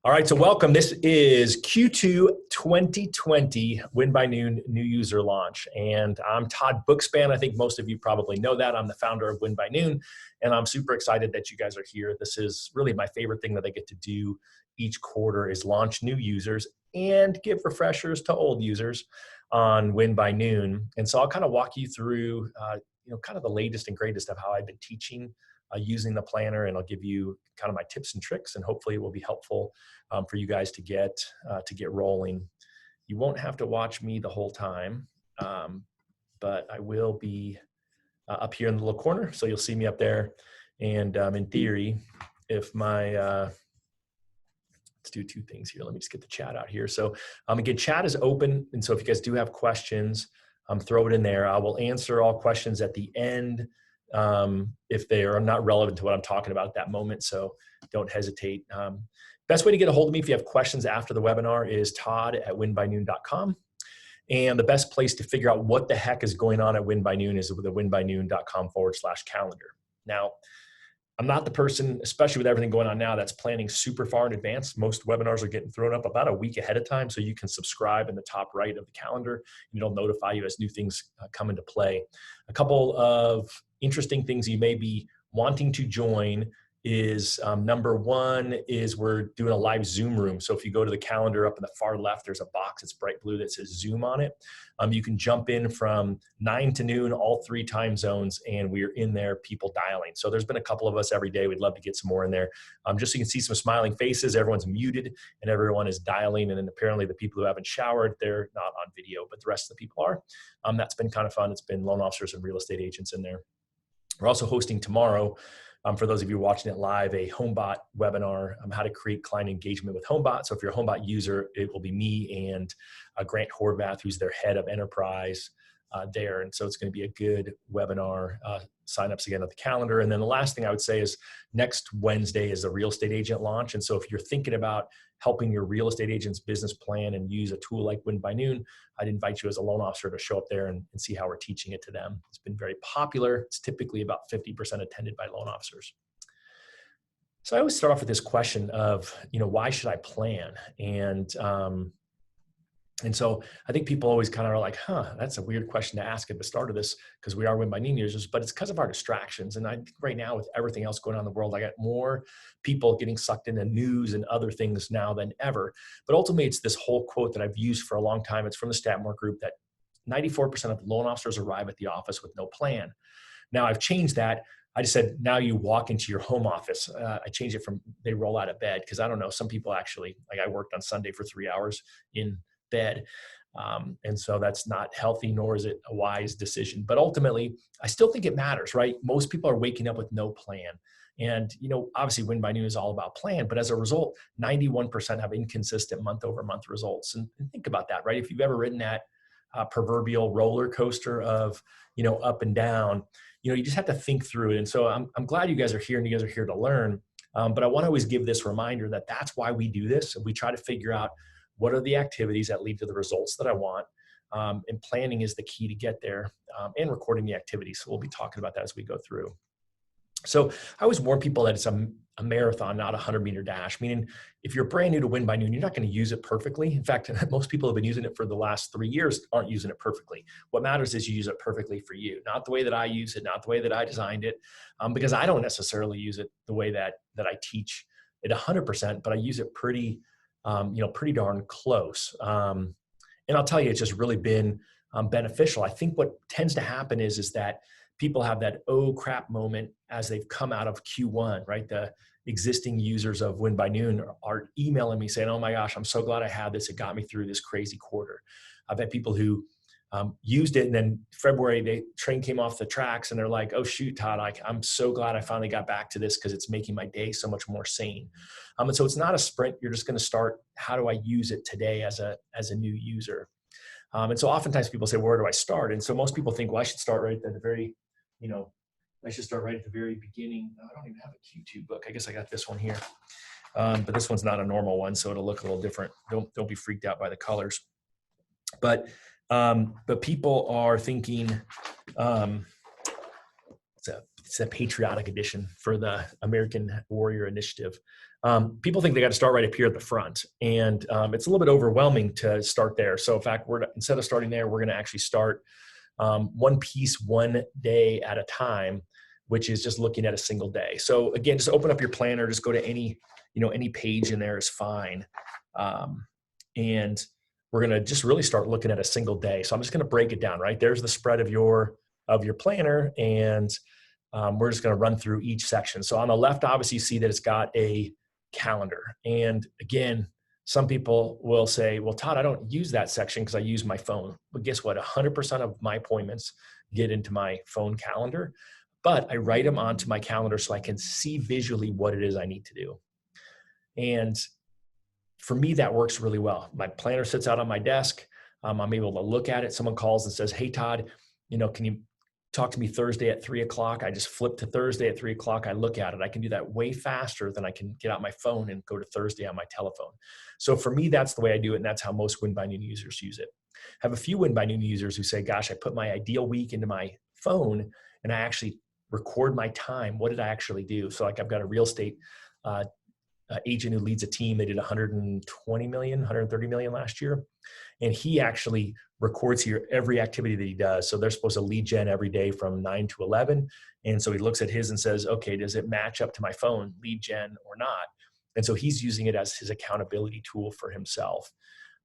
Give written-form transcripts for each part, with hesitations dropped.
All right, so welcome. This is Q2 2020 Win by Noon new user launch. And I'm Todd Bookspan. I think most of you probably know that. I'm the founder of Win by Noon, and I'm super excited that you guys are here. This is really my favorite thing that I get to do each quarter is launch new users and give refreshers to old users on Win by Noon. And so I'll kind of walk you through kind of the latest and greatest of how I've been teaching using the planner, and I'll give you kind of my tips and tricks, and hopefully it will be helpful for you guys to get rolling. You won't have to watch me the whole time, but I will be up here in the little corner, so you'll see me up there. And in theory, if my let's do two things here. Let me just get the chat out here. So again, chat is open, and so if you guys do have questions, throw it in there. I will answer all questions at the end if they are not relevant to what I'm talking about at that moment, so don't hesitate. Best way to get a hold of me if you have questions after the webinar is todd@winbynoon.com. And the best place to figure out what the heck is going on at Win by Noon is the winbynoon.com/calendar. Now, I'm not the person, especially with everything going on now, that's planning super far in advance. Most webinars are getting thrown up about a week ahead of time, so you can subscribe in the top right of the calendar, and it'll notify you as new things come into play. A couple of interesting things you may be wanting to join is number one is we're doing a live Zoom room. So if you go to the calendar up in the far left, there's a box that's bright blue that says Zoom on it. You can jump in from 9 to noon, all 3 time zones, and we're in there, people dialing. So there's been a couple of us every day. We'd love to get some more in there. Just so you can see some smiling faces, everyone's muted and everyone is dialing. And then apparently the people who haven't showered, they're not on video, but the rest of the people are. That's been kind of fun. It's been loan officers and real estate agents in there. We're also hosting tomorrow, for those of you watching it live, a HomeBot webinar on how to create client engagement with HomeBot. So if you're a HomeBot user, it will be me and Grant Horvath, who's their head of enterprise there. And so it's going to be a good webinar. Sign-ups again at the calendar. And then the last thing I would say is next Wednesday is the real estate agent launch. And so if you're thinking about helping your real estate agent's business plan and use a tool like Win by Noon, I'd invite you as a loan officer to show up there and see how we're teaching it to them. It's been very popular. It's typically about 50% attended by loan officers. So I always start off with this question of, why should I plan? And so I think people always kind of are like, that's a weird question to ask at the start of this because we are Win by Noon users, but it's because of our distractions. And I think right now with everything else going on in the world, I got more people getting sucked into news and other things now than ever. But ultimately, it's this whole quote that I've used for a long time. It's from the Statmore Group that 94% of loan officers arrive at the office with no plan. Now I've changed that. I just said, now you walk into your home office. I changed it from they roll out of bed because I don't know, some people actually, like I worked on Sunday for 3 hours in bed. And so that's not healthy, nor is it a wise decision. But ultimately, I still think it matters, right? Most people are waking up with no plan. And, obviously Win by Noon is all about plan, but as a result, 91% have inconsistent month-over-month results. And think about that, right? If you've ever ridden that proverbial roller coaster of, up and down, you just have to think through it. And so I'm glad you guys are here and you guys are here to learn. But I want to always give this reminder that that's why we do this. We try to figure out what are the activities that lead to the results that I want? And planning is the key to get there, and recording the activities. So we'll be talking about that as we go through. So I always warn people that it's a marathon, not a 100-meter dash, meaning if you're brand new to Win by Noon, you're not going to use it perfectly. In fact, most people have been using it for the last 3 years, aren't using it perfectly. What matters is you use it perfectly for you, not the way that I use it, not the way that I designed it, because I don't necessarily use it the way that I teach it 100%, but I use it pretty darn close. And I'll tell you, it's just really been beneficial. I think what tends to happen is that people have that, oh crap moment as they've come out of Q1, right? The existing users of Win by Noon are emailing me saying, oh my gosh, I'm so glad I had this. It got me through this crazy quarter. I've had people who used it, and then February, the train came off the tracks and they're like, oh shoot, Todd, I'm so glad I finally got back to this because it's making my day so much more sane. And so it's not a sprint. You're just going to start, how do I use it today as a new user? And so oftentimes people say, where do I start? And so most people think, well, I should start right at the very, I should start right at the very beginning. I don't even have a Q2 book. I guess I got this one here. But this one's not a normal one, so it'll look a little different. Don't be freaked out by the colors. But people are thinking, it's a patriotic edition for the American Warrior Initiative. people think they got to start right up here at the front. And it's a little bit overwhelming to start there. So in fact, instead of starting there, we're going to actually start one piece, one day at a time, which is just looking at a single day. So again, just open up your planner, just go to any page in there is fine. And we're going to just really start looking at a single day. So I'm just going to break it down, right? There's the spread of your planner, and we're just going to run through each section. So on the left, obviously you see that it's got a calendar. And again, some people will say, well, Todd, I don't use that section because I use my phone. But guess what? 100% of my appointments get into my phone calendar, but I write them onto my calendar so I can see visually what it is I need to do. And for me, that works really well. My planner sits out on my desk. I'm able to look at it. Someone calls and says, hey, Todd, can you talk to me Thursday at 3:00? I just flip to Thursday at 3:00. I look at it. I can do that way faster than I can get out my phone and go to Thursday on my telephone. So for me, that's the way I do it. And that's how most Win by Noon users use it. I have a few Win by Noon users who say, gosh, I put my ideal week into my phone and I actually record my time. What did I actually do? So like I've got a real estate agent who leads a team. They did 120 million, 130 million last year. And he actually records here every activity that he does. So they're supposed to lead gen every day from 9 to 11. And so he looks at his and says, okay, does it match up to my phone lead gen or not? And so he's using it as his accountability tool for himself.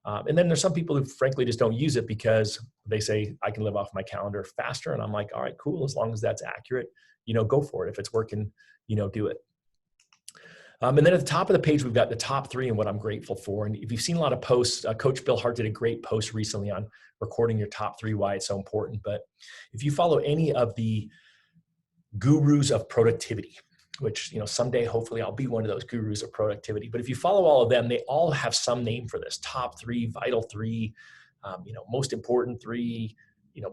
And then there's some people who frankly just don't use it because they say, I can live off my calendar faster. And I'm like, all right, cool. As long as that's accurate, go for it. If it's working, do it. And then at the top of the page, we've got the top 3 and what I'm grateful for. And if you've seen a lot of posts, Coach Bill Hart did a great post recently on recording your top 3, why it's so important. But if you follow any of the gurus of productivity, which, someday, hopefully I'll be one of those gurus of productivity. But if you follow all of them, they all have some name for this: top 3, vital 3, most important 3,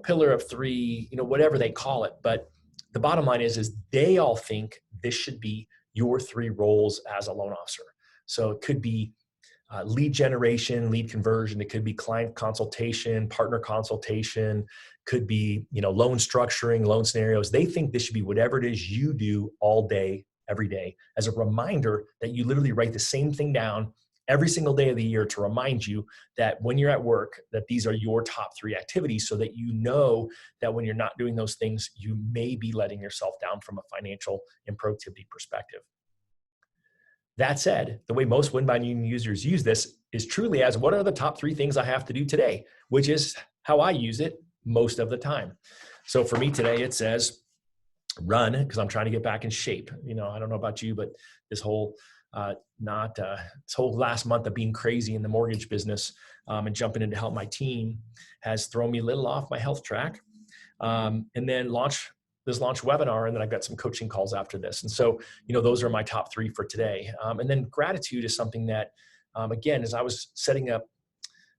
pillar of 3, whatever they call it. But the bottom line is they all think this should be your 3 roles as a loan officer. So it could be lead generation, lead conversion. It could be client consultation, partner consultation, could be, loan structuring, loan scenarios. They think this should be whatever it is you do all day, every day, as a reminder that you literally write the same thing down every single day of the year to remind you that when you're at work, that these are your top 3 activities, so that that when you're not doing those things, you may be letting yourself down from a financial and productivity perspective. That said, the way most Win by Noon users use this is truly as, what are the top 3 things I have to do today, which is how I use it most of the time. So for me today, it says run, because I'm trying to get back in shape. I don't know about you, but this whole this whole last month of being crazy in the mortgage business and jumping in to help my team has thrown me a little off my health track. And then launch webinar, and then I've got some coaching calls after this. And so, those are my top 3 for today. And then gratitude is something that, again, as I was setting up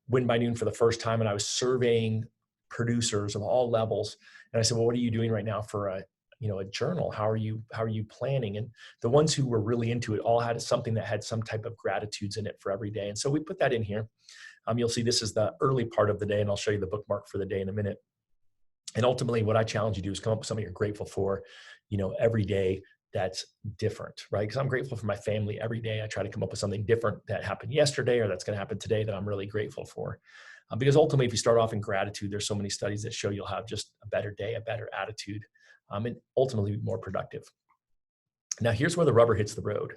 Win by Noon for the first time and I was surveying producers of all levels, and I said, well, what are you doing right now for a journal? How are you planning? And the ones who were really into it all had something that had some type of gratitudes in it for every day. And so we put that in here. You'll see this is the early part of the day, and I'll show you the bookmark for the day in a minute. And ultimately what I challenge you to do is come up with something you're grateful for, every day that's different, right? Because I'm grateful for my family every day. I try to come up with something different that happened yesterday or that's going to happen today that I'm really grateful for. Because ultimately, if you start off in gratitude, there's so many studies that show you'll have just a better day, a better attitude, and ultimately be more productive. Now, here's where the rubber hits the road.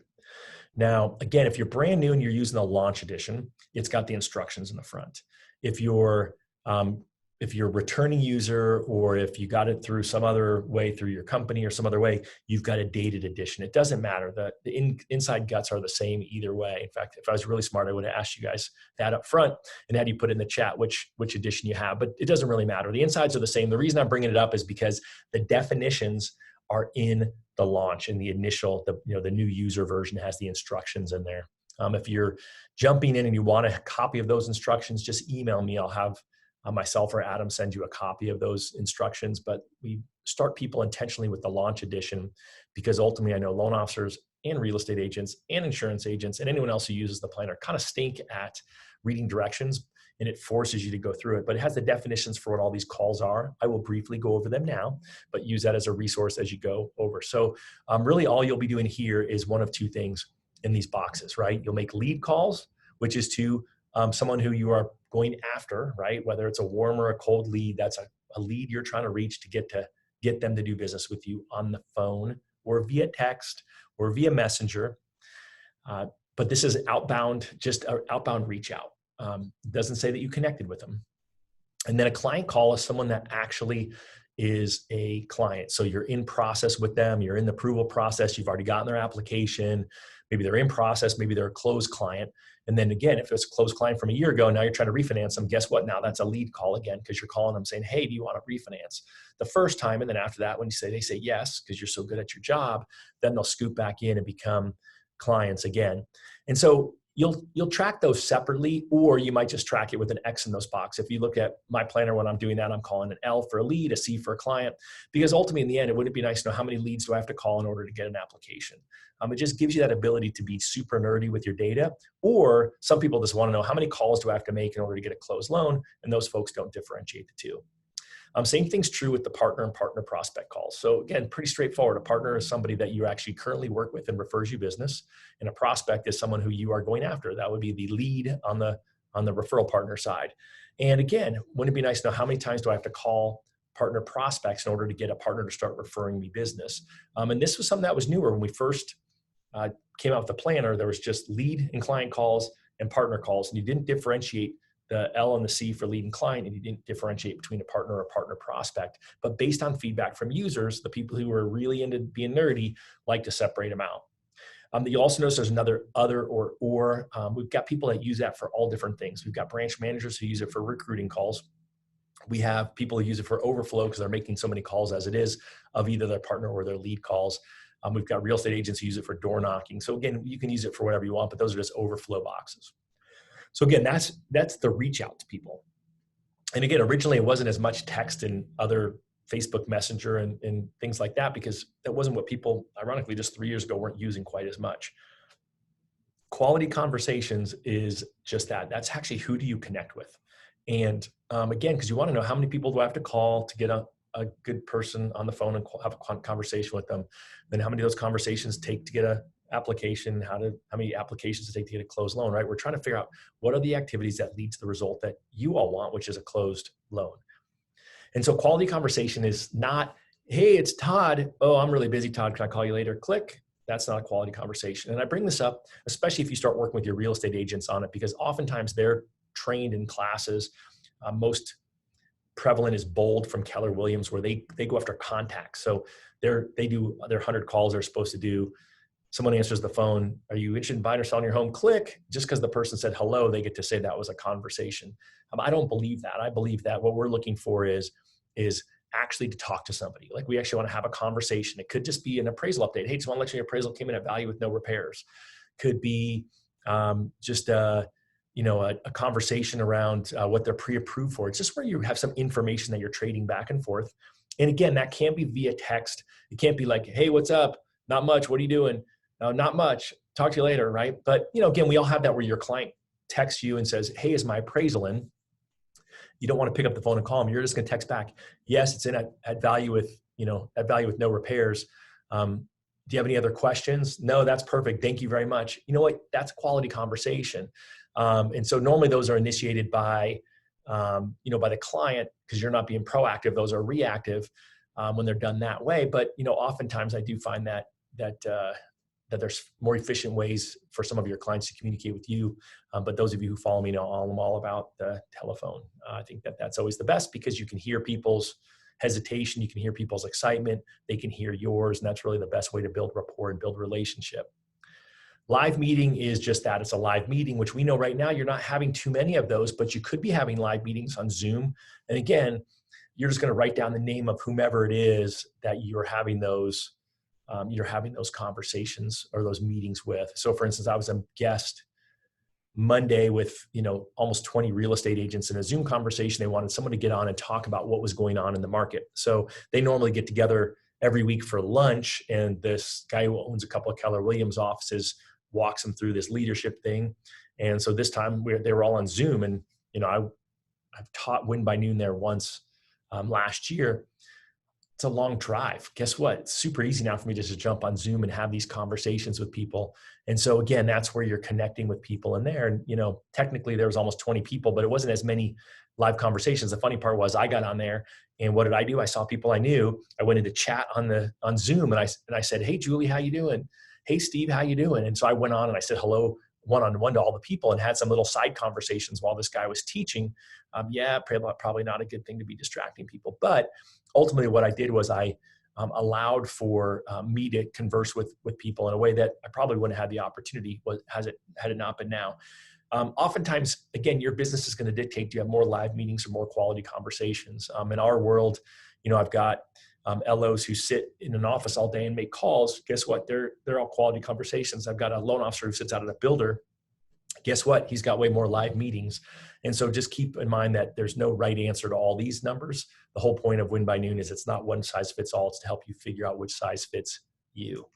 Now, again, if you're brand new and you're using the launch edition, it's got the instructions in the front. If you're a returning user, or if you got it through some other way through your company or some other way, you've got a dated edition. It doesn't matter. The inside guts are the same either way. In fact, if I was really smart, I would have asked you guys that up front and had you put in the chat which edition you have, but it doesn't really matter. The insides are the same. The reason I'm bringing it up is because the definitions are in the launch, in the initial, the new user version has the instructions in there. If you're jumping in and you want a copy of those instructions, just email me. I'll have myself or Adam send you a copy of those instructions. But we start people intentionally with the launch edition because ultimately I know loan officers and real estate agents and insurance agents and anyone else who uses the planner kind of stink at reading directions, and it forces you to go through it. But it has the definitions for what all these calls are. I will briefly go over them now, but use that as a resource as you go over. So really all you'll be doing here is one of 2 things. in these boxes, right? You'll make lead calls, which is to someone who you are going after, right? Whether it's a warm or a cold lead, that's a lead you're trying to reach to get them to do business with you on the phone or via text or via messenger. But this is outbound, just an outbound reach out. Doesn't say that you connected with them. And then a client call is someone that actually is a client. So you're in process with them, you're in the approval process, you've already gotten their application, maybe they're in process, maybe they're a closed client. And then again, if it's a closed client from a year ago, now you're trying to refinance them, guess what? Now that's a lead call again, because you're calling them saying, hey, do you want to refinance? The first time, and then after that, when they say yes, because you're so good at your job, then they'll scoop back in and become clients again. And so you'll track those separately, or you might just track it with an X in those boxes. If you look at my planner, when I'm doing that, I'm calling an L for a lead, a C for a client, because ultimately in the end, it wouldn't be nice to know how many leads do I have to call in order to get an application. It just gives you that ability to be super nerdy with your data, or some people just want to know how many calls do I have to make in order to get a closed loan, and those folks don't differentiate the two. Same thing's true with the partner and partner prospect calls. So again, pretty straightforward. A partner is somebody that you actually currently work with and refers you business. And a prospect is someone who you are going after. That would be the lead on the referral partner side. And again, wouldn't it be nice to know how many times do I have to call partner prospects in order to get a partner to start referring me business? And this was something that was newer when we first came out with the planner. There was just lead and client calls and partner calls, and you didn't differentiate the L and the C for lead and client, and you didn't differentiate between a partner or partner prospect. But based on feedback from users, the people who are really into being nerdy like to separate them out. You'll also notice there's another other or. We've got people that use that for all different things. We've got branch managers who use it for recruiting calls. We have people who use it for overflow because they're making so many calls as it is of either their partner or their lead calls. We've got real estate agents who use it for door knocking. So again, you can use it for whatever you want, but those are just overflow boxes. So again, that's the reach out to people. And again, originally it wasn't as much text and other Facebook Messenger and things like that, because that wasn't what people, ironically, just 3 years ago weren't using quite as much. Quality conversations is just that. That's actually who do you connect with? And again, because you want to know how many people do I have to call to get a good person on the phone and have a conversation with them. Then how many of those conversations take to get a application, how many applications to take to get a closed loan, right? We're trying to figure out what are the activities that lead to the result that you all want, which is a closed loan. And so quality conversation is not, hey, it's Todd. Oh, I'm really busy, Todd. Can I call you later? Click. That's not a quality conversation. And I bring this up, especially if you start working with your real estate agents on it, because oftentimes they're trained in classes. Most prevalent is Bold from Keller Williams, where they go after contacts. So they do their 100 calls they're supposed to do. Someone answers the phone. Are you interested in buying or selling your home? Click. Just because the person said hello, they get to say that was a conversation. I don't believe that. I believe that what we're looking for is actually to talk to somebody. Like, we actually want to have a conversation. It could just be an appraisal update. Hey, just want to let you know your appraisal came in at value with no repairs. Could be just a conversation around what they're pre-approved for. It's just where you have some information that you're trading back and forth. And again, that can't be via text. It can't be like, hey, what's up? Not much. What are you doing? No, not much. Talk to you later, right? But again, we all have that where your client texts you and says, hey, is my appraisal in? You don't want to pick up the phone and call them. You're just going to text back, yes, it's in at value with no repairs. Do you have any other questions? No, that's perfect. Thank you very much. You know what? That's quality conversation. And so normally those are initiated by the client, because you're not being proactive. Those are reactive when they're done that way. But oftentimes I do find that there's more efficient ways for some of your clients to communicate with you. But those of you who follow me know all about the telephone. I think that's always the best, because you can hear people's hesitation. You can hear people's excitement. They can hear yours. And that's really the best way to build rapport and build relationship. Live meeting is just that. It's a live meeting, which we know right now you're not having too many of those, but you could be having live meetings on Zoom. And again, you're just going to write down the name of whomever it is that you're having those conversations or those meetings with. So for instance, I was a guest Monday with, almost 20 real estate agents in a Zoom conversation. They wanted someone to get on and talk about what was going on in the market. So they normally get together every week for lunch. And this guy who owns a couple of Keller Williams offices walks them through this leadership thing. And so this time they were all on Zoom, and, I've taught Win by Noon there once last year. it's a long drive. Guess what? It's super easy now for me to just jump on Zoom and have these conversations with people. And so again, that's where you're connecting with people in there. And, you know, technically there was almost 20 people, but it wasn't as many live conversations. The funny part was I got on there and what did I do? I saw people I knew. I went into chat on Zoom and I said, "Hey, Julie, how you doing? Hey, Steve, how you doing?" And so I went on and I said hello one-on-one to all the people and had some little side conversations while this guy was teaching. Yeah, probably not a good thing to be distracting people. But ultimately what I did was I allowed for me to converse with people in a way that I probably wouldn't have had the opportunity had it not been now. Oftentimes, again, your business is going to dictate, do you have more live meetings or more quality conversations? In our world, you know, I've got LOs who sit in an office all day and make calls. Guess what? They're all quality conversations. I've got a loan officer who sits out at a builder. Guess what? He's got way more live meetings. And so just keep in mind that there's no right answer to all these numbers. The whole point of Win by Noon is it's not one size fits all. It's to help you figure out which size fits you.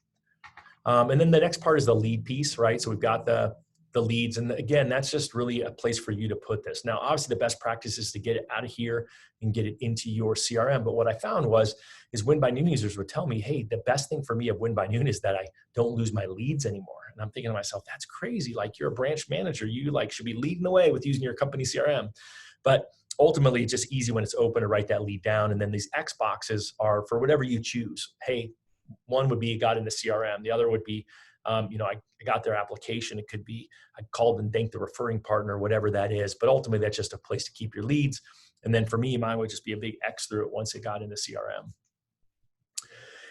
And then the next part is the lead piece, right? So we've got the leads. And again, that's just really a place for you to put this. Now, obviously the best practice is to get it out of here and get it into your CRM. But what I found is Win by Noon users would tell me, hey, the best thing for me of Win by Noon is that I don't lose my leads anymore. And I'm thinking to myself, that's crazy. Like, you're a branch manager. You should be leading the way with using your company CRM. But ultimately it's just easy when it's open to write that lead down. And then these X boxes are for whatever you choose. Hey, one would be got into CRM. The other would be, I got their application. It could be I called and thanked the referring partner, whatever that is. But ultimately, that's just a place to keep your leads. And then for me, mine would just be a big X through it once it got into CRM.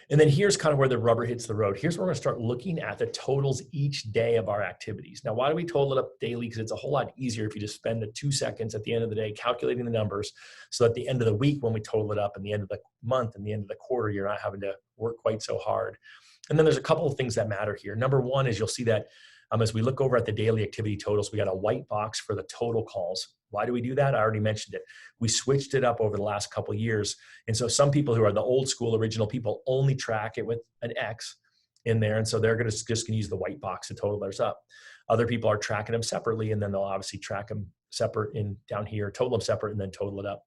And then here's kind of where the rubber hits the road. Here's where we're going to start looking at the totals each day of our activities. Now, why do we total it up daily? Because it's a whole lot easier if you just spend the 2 seconds at the end of the day calculating the numbers. So at the end of the week, when we total it up, and the end of the month and the end of the quarter, you're not having to work quite so hard. And then there's a couple of things that matter here. Number one is you'll see that as we look over at the daily activity totals, we got a white box for the total calls. Why do we do that? I already mentioned it. We switched it up over the last couple of years. And so some people who are the old school original people only track it with an X in there. And so they're just going to use the white box to total theirs up. Other people are tracking them separately, and then they'll obviously track them separate in down here, total them separate, and then total it up.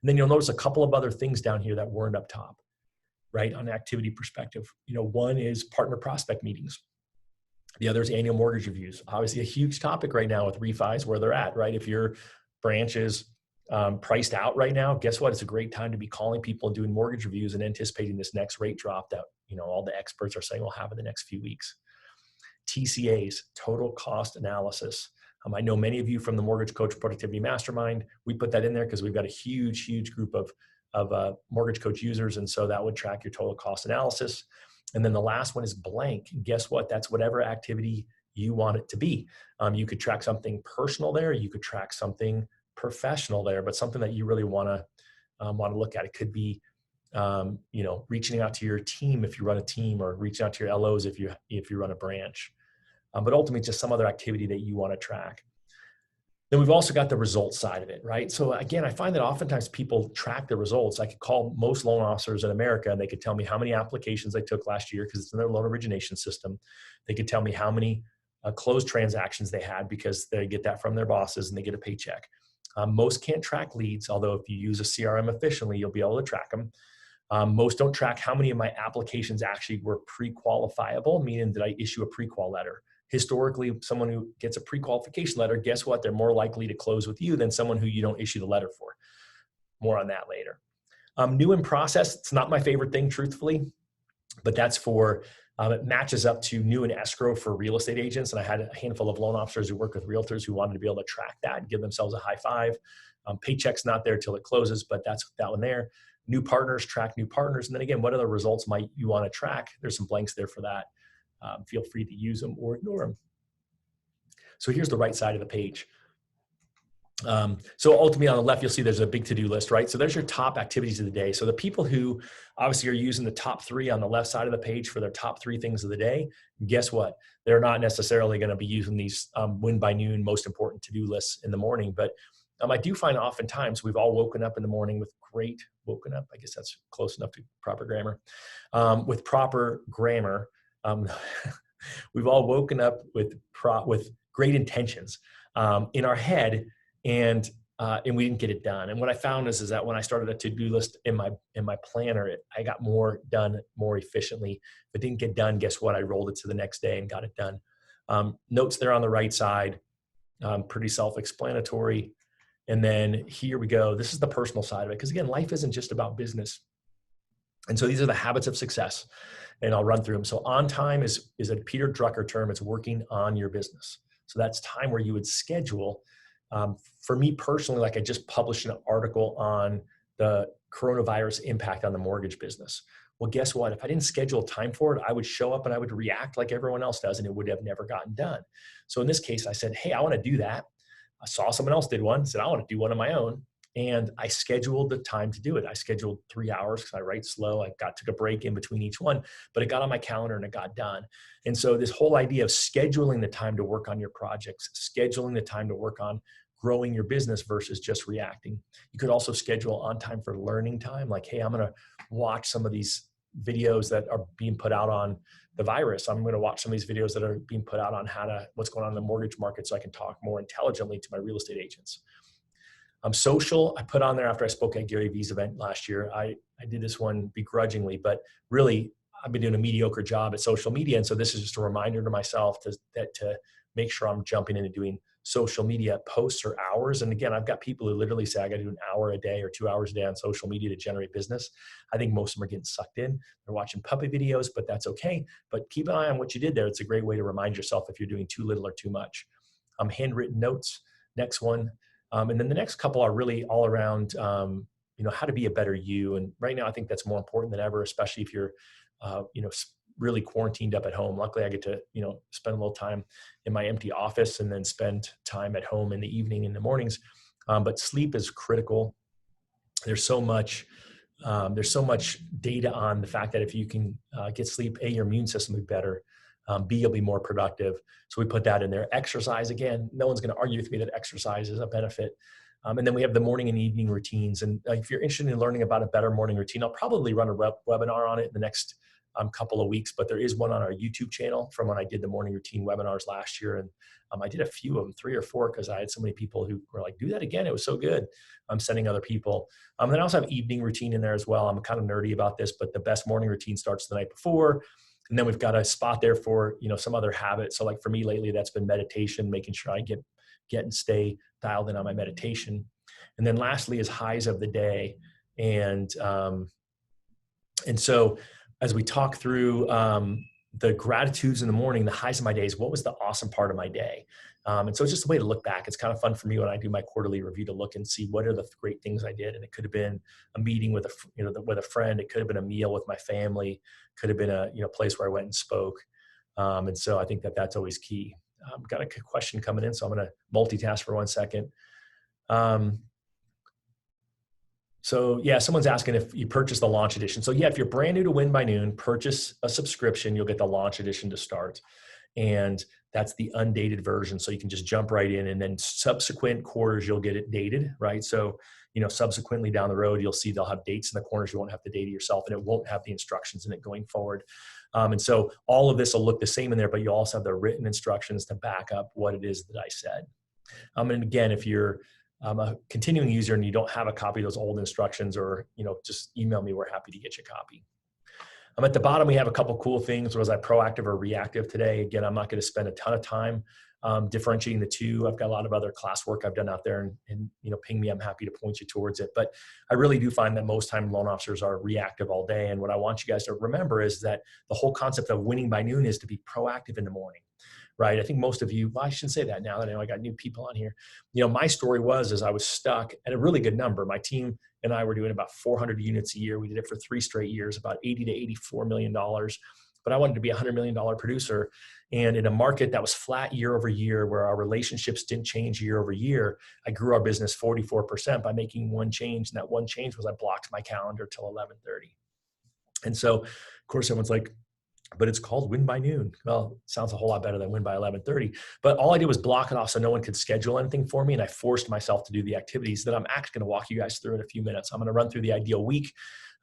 And then you'll notice a couple of other things down here that weren't up top, right, on an activity perspective. One is partner prospect meetings. The other is annual mortgage reviews. Obviously a huge topic right now with refis, where they're at, right? If your branch is priced out right now, guess what? It's a great time to be calling people and doing mortgage reviews and anticipating this next rate drop that, all the experts are saying we'll have in the next few weeks. TCAs, total cost analysis. I know many of you from the Mortgage Coach Productivity Mastermind, we put that in there because we've got a huge group of Mortgage Coach users. And so that would track your total cost analysis. And then the last one is blank. Guess what? That's whatever activity you want it to be. You could track something personal there. You could track something professional there, but something that you really want to look at. It could be, reaching out to your team if you run a team, or reaching out to your LOs if you run a branch. But ultimately, just some other activity that you want to track. Then we've also got the results side of it, right? So again, I find that oftentimes people track the results. I could call most loan officers in America and they could tell me how many applications they took last year because it's in their loan origination system. They could tell me how many closed transactions they had because they get that from their bosses and they get a paycheck. Most can't track leads, although if you use a CRM efficiently, you'll be able to track them. Most don't track how many of my applications actually were pre-qualifiable, meaning that I issue a pre-qual letter. Historically, someone who gets a pre-qualification letter, guess what? They're more likely to close with you than someone who you don't issue the letter for. More on that later. New in process, it's not my favorite thing, truthfully, but that's for, it matches up to new in escrow for real estate agents. And I had a handful of loan officers who work with realtors who wanted to be able to track that and give themselves a high five. Paycheck's not there till it closes, but that's that one there. New partners, track new partners. And then again, what other results might you want to track? There's some blanks there for that. Feel free to use them or ignore them. So here's the right side of the page. So ultimately on the left, you'll see there's a big to-do list, right? So there's your top activities of the day. So the people who obviously are using the top 3 on the left side of the page for their top 3 things of the day, guess what? They're not necessarily going to be using these Win by Noon most important to-do lists in the morning. But I do find oftentimes we've all woken up in the morning with woken up, I guess that's close enough to proper grammar, with proper grammar. We've all woken up with great intentions in our head, and and we didn't get it done. And what I found is that when I started a to-do list in my planner, I got more done more efficiently. If it didn't get done, guess what? I rolled it to the next day and got it done. Notes there on the right side, pretty self-explanatory. And then here we go. This is the personal side of it. Because again, life isn't just about business. And so these are the habits of success. And I'll run through them. So on time is a Peter Drucker term. It's working on your business. So that's time where you would schedule. For me personally, like I just published an article on the coronavirus impact on the mortgage business. Well, guess what? If I didn't schedule time for it, I would show up and I would react like everyone else does, and it would have never gotten done. So in this case, I said, hey, I want to do that. I saw someone else did one, said, I want to do one of my own. And I scheduled the time to do it. I scheduled 3 hours because I write slow. I took a break in between each one, but it got on my calendar and it got done. And so this whole idea of scheduling the time to work on your projects, scheduling the time to work on growing your business versus just reacting. You could also schedule on time for learning time. Like, hey, I'm going to watch some of these videos that are being put out on the virus. I'm going to watch some of these videos that are being put out on what's going on in the mortgage market so I can talk more intelligently to my real estate agents. Social, I put on there after I spoke at Gary Vee's event last year. I did this one begrudgingly, but really I've been doing a mediocre job at social media. And so this is just a reminder to myself to make sure I'm jumping in and doing social media posts or hours. And again, I've got people who literally say I got to do an hour a day or 2 hours a day on social media to generate business. I think most of them are getting sucked in. They're watching puppy videos, but that's okay. But keep an eye on what you did there. It's a great way to remind yourself if you're doing too little or too much. Handwritten notes, next one. And then the next couple are really all around, how to be a better you. And right now, I think that's more important than ever, especially if you're, really quarantined up at home. Luckily, I get to, spend a little time in my empty office and then spend time at home in the evening, in the mornings. But sleep is critical. There's so much data on the fact that if you can get sleep, A, your immune system will be better. B, you'll be more productive. So we put that in there. Exercise, again, no one's going to argue with me that exercise is a benefit. And then we have the morning and evening routines. And if you're interested in learning about a better morning routine, I'll probably run a webinar on it in the next couple of weeks, but there is one on our YouTube channel from when I did the morning routine webinars last year. And I did a few of them, 3 or 4, because I had so many people who were like, do that again. It was so good. I'm sending other people. Then I also have evening routine in there as well. I'm kind of nerdy about this, but the best morning routine starts the night before. And then we've got a spot there for, some other habits. So like for me lately, that's been meditation, making sure I get and stay dialed in on my meditation. And then lastly is highs of the day. And so as we talk through the gratitudes in the morning, the highs of my days, what was the awesome part of my day? And so it's just a way to look back. It's kind of fun for me when I do my quarterly review to look and see what are the great things I did. And it could have been a meeting with a friend. It could have been a meal with my family. Could have been a place where I went and spoke. And so I think that's always key. Got a question coming in, so I'm going to multitask for 1 second. So yeah, someone's asking if you purchase the launch edition. So yeah, if you're brand new to Win by Noon, purchase a subscription, you'll get the launch edition to start. And that's the undated version. So you can just jump right in, and then subsequent quarters, you'll get it dated, right? So, subsequently down the road, you'll see they'll have dates in the corners. You won't have to date it yourself, and it won't have the instructions in it going forward. And so all of this will look the same in there, but you also have the written instructions to back up what it is that I said. And again, if you're a continuing user and you don't have a copy of those old instructions, or, just email me, we're happy to get you a copy. At the bottom, we have a couple cool things. Was I proactive or reactive today? Again, I'm not going to spend a ton of time differentiating the two. I've got a lot of other classwork I've done out there, and ping me. I'm happy to point you towards it. But I really do find that most time loan officers are reactive all day. And what I want you guys to remember is that the whole concept of winning by noon is to be proactive in the morning. Right. I think most of you, well, I shouldn't say that now that I know I got new people on here. My story was I was stuck at a really good number. My team and I were doing about 400 units a year. We did it for 3 straight years, about $80 to $84 million. But I wanted to be a $100 million producer. And in a market that was flat year over year, where our relationships didn't change year over year, I grew our business 44% by making one change. And that one change was I blocked my calendar till 11:30. And so, of course, everyone's like, but it's called Win by Noon. Well, it sounds a whole lot better than Win by 11:30. But all I did was block it off so no one could schedule anything for me. And I forced myself to do the activities that I'm actually going to walk you guys through in a few minutes. I'm going to run through the ideal week,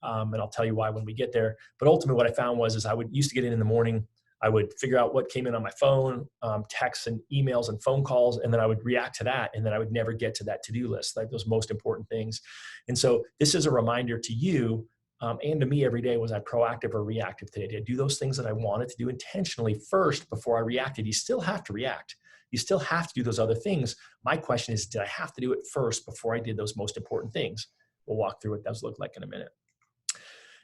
and I'll tell you why when we get there. But ultimately, what I found was I used to get in the morning. I would figure out what came in on my phone, texts and emails and phone calls, and then I would react to that. And then I would never get to that to-do list, like those most important things. And so this is a reminder to you and to me every day. Was I proactive or reactive today? Did I do those things that I wanted to do intentionally first before I reacted? You still have to react. You still have to do those other things. My question is, did I have to do it first before I did those most important things? We'll walk through what those look like in a minute.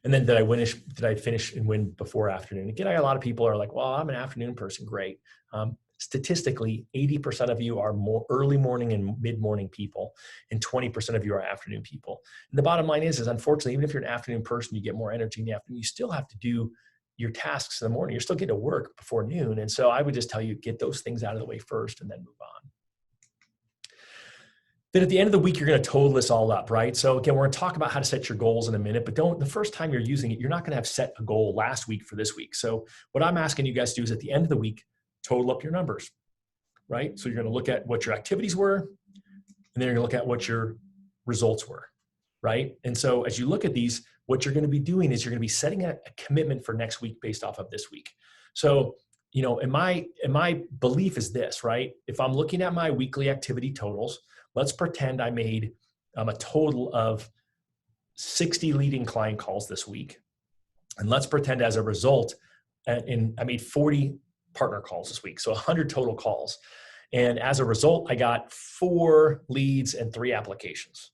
And then did I finish and win before afternoon? Again, a lot of people are like, well, I'm an afternoon person. Great. Statistically, 80% of you are more early morning and mid-morning people, and 20% of you are afternoon people. And the bottom line is unfortunately, even if you're an afternoon person, you get more energy in the afternoon, you still have to do your tasks in the morning. You're still getting to work before noon. And so I would just tell you, get those things out of the way first and then move on. Then at the end of the week, you're going to total this all up, right? So again, we're going to talk about how to set your goals in a minute, but the first time you're using it, you're not going to have set a goal last week for this week. So what I'm asking you guys to do is at the end of the week, total up your numbers, right? So you're going to look at what your activities were, and then you're going to look at what your results were, right? And so as you look at these, what you're going to be doing is you're going to be setting a commitment for next week based off of this week. So, and my belief is this, right? If I'm looking at my weekly activity totals, let's pretend I made a total of 60 leading client calls this week. And let's pretend as a result, I made 40 partner calls this week. So 100 total calls. And as a result, I got 4 leads and 3 applications.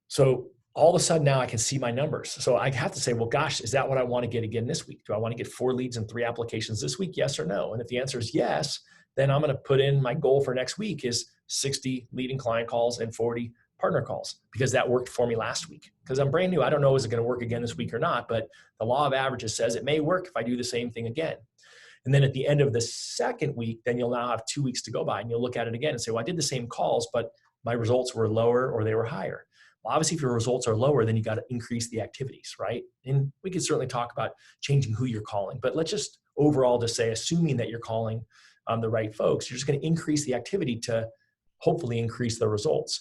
So all of a sudden now I can see my numbers. So I have to say, well, gosh, is that what I want to get again this week? Do I want to get 4 leads and 3 applications this week? Yes or no? And if the answer is yes, then I'm going to put in my goal for next week is 60 leading client calls and 40 partner calls, because that worked for me last week. Because I'm brand new. I don't know, is it going to work again this week or not? But the law of averages says it may work if I do the same thing again. And then at the end of the second week, then you'll now have 2 weeks to go by and you'll look at it again and say, well, I did the same calls, but my results were lower or they were higher. Well, obviously, if your results are lower, then you got to increase the activities, right? And we could certainly talk about changing who you're calling, but let's just overall just say, assuming that you're calling the right folks, you're just going to increase the activity to hopefully increase the results.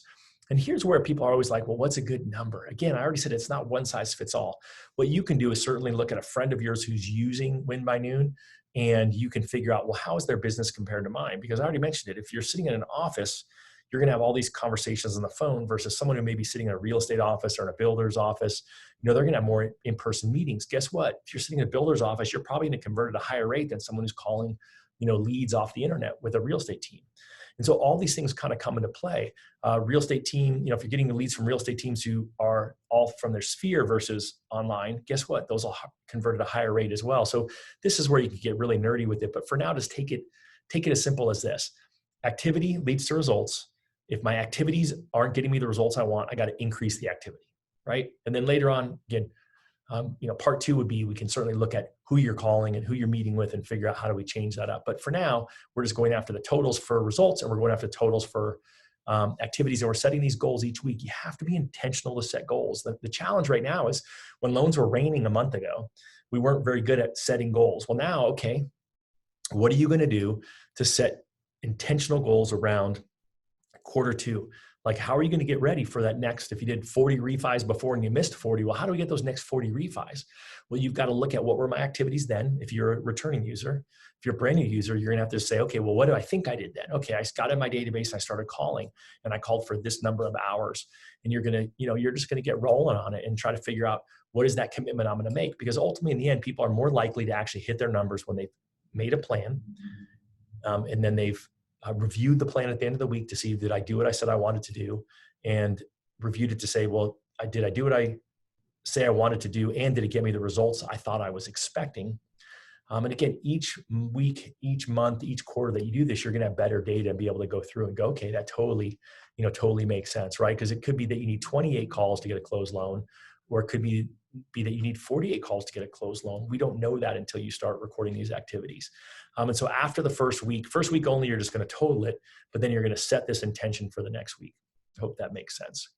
And here's where people are always like, well, what's a good number? Again, I already said it's not one size fits all. What you can do is certainly look at a friend of yours who's using Win by Noon, and you can figure out, well, how is their business compared to mine? Because I already mentioned it. If you're sitting in an office, you're going to have all these conversations on the phone versus someone who may be sitting in a real estate office or in a builder's office. They're going to have more in-person meetings. Guess what? If you're sitting in a builder's office, you're probably going to convert at a higher rate than someone who's calling, leads off the internet with a real estate team. And so all these things kind of come into play. Real estate team, if you're getting the leads from real estate teams who are all from their sphere versus online, guess what? Those will convert at a higher rate as well. So this is where you can get really nerdy with it. But for now, just take it as simple as this. Activity leads to results. If my activities aren't getting me the results I want, I got to increase the activity, right? And then later on, again, part 2 would be, we can certainly look at who you're calling and who you're meeting with and figure out how do we change that up. But for now, we're just going after the totals for results, and we're going after totals for activities, and we're setting these goals each week. You have to be intentional to set goals. The challenge right now is when loans were raining a month ago, we weren't very good at setting goals. Well, now, okay, what are you going to do to set intentional goals around quarter 2? Like, how are you going to get ready for that next? If you did 40 refis before and you missed 40, well, how do we get those next 40 refis? Well, you've got to look at what were my activities then. If you're a returning user, if you're a brand new user, you're going to have to say, okay, well, what do I think I did then? Okay, I got in my database and I started calling, and I called for this number of hours. And you're going to, you're just going to get rolling on it and try to figure out what is that commitment I'm going to make? Because ultimately, in the end, people are more likely to actually hit their numbers when they've made a plan, and then they've reviewed the plan at the end of the week to see, did I do what I said I wanted to do, and reviewed it to say, well, did I do what I say I wanted to do, and did it get me the results I thought I was expecting? And again, each week, each month, each quarter that you do this, you're going to have better data and be able to go through and go, okay, that totally makes sense, right? Because it could be that you need 28 calls to get a closed loan, or it could be that you need 48 calls to get a closed loan. We don't know that until you start recording these activities. And so after the first week only, you're just going to total it, but then you're going to set this intention for the next week. I hope that makes sense.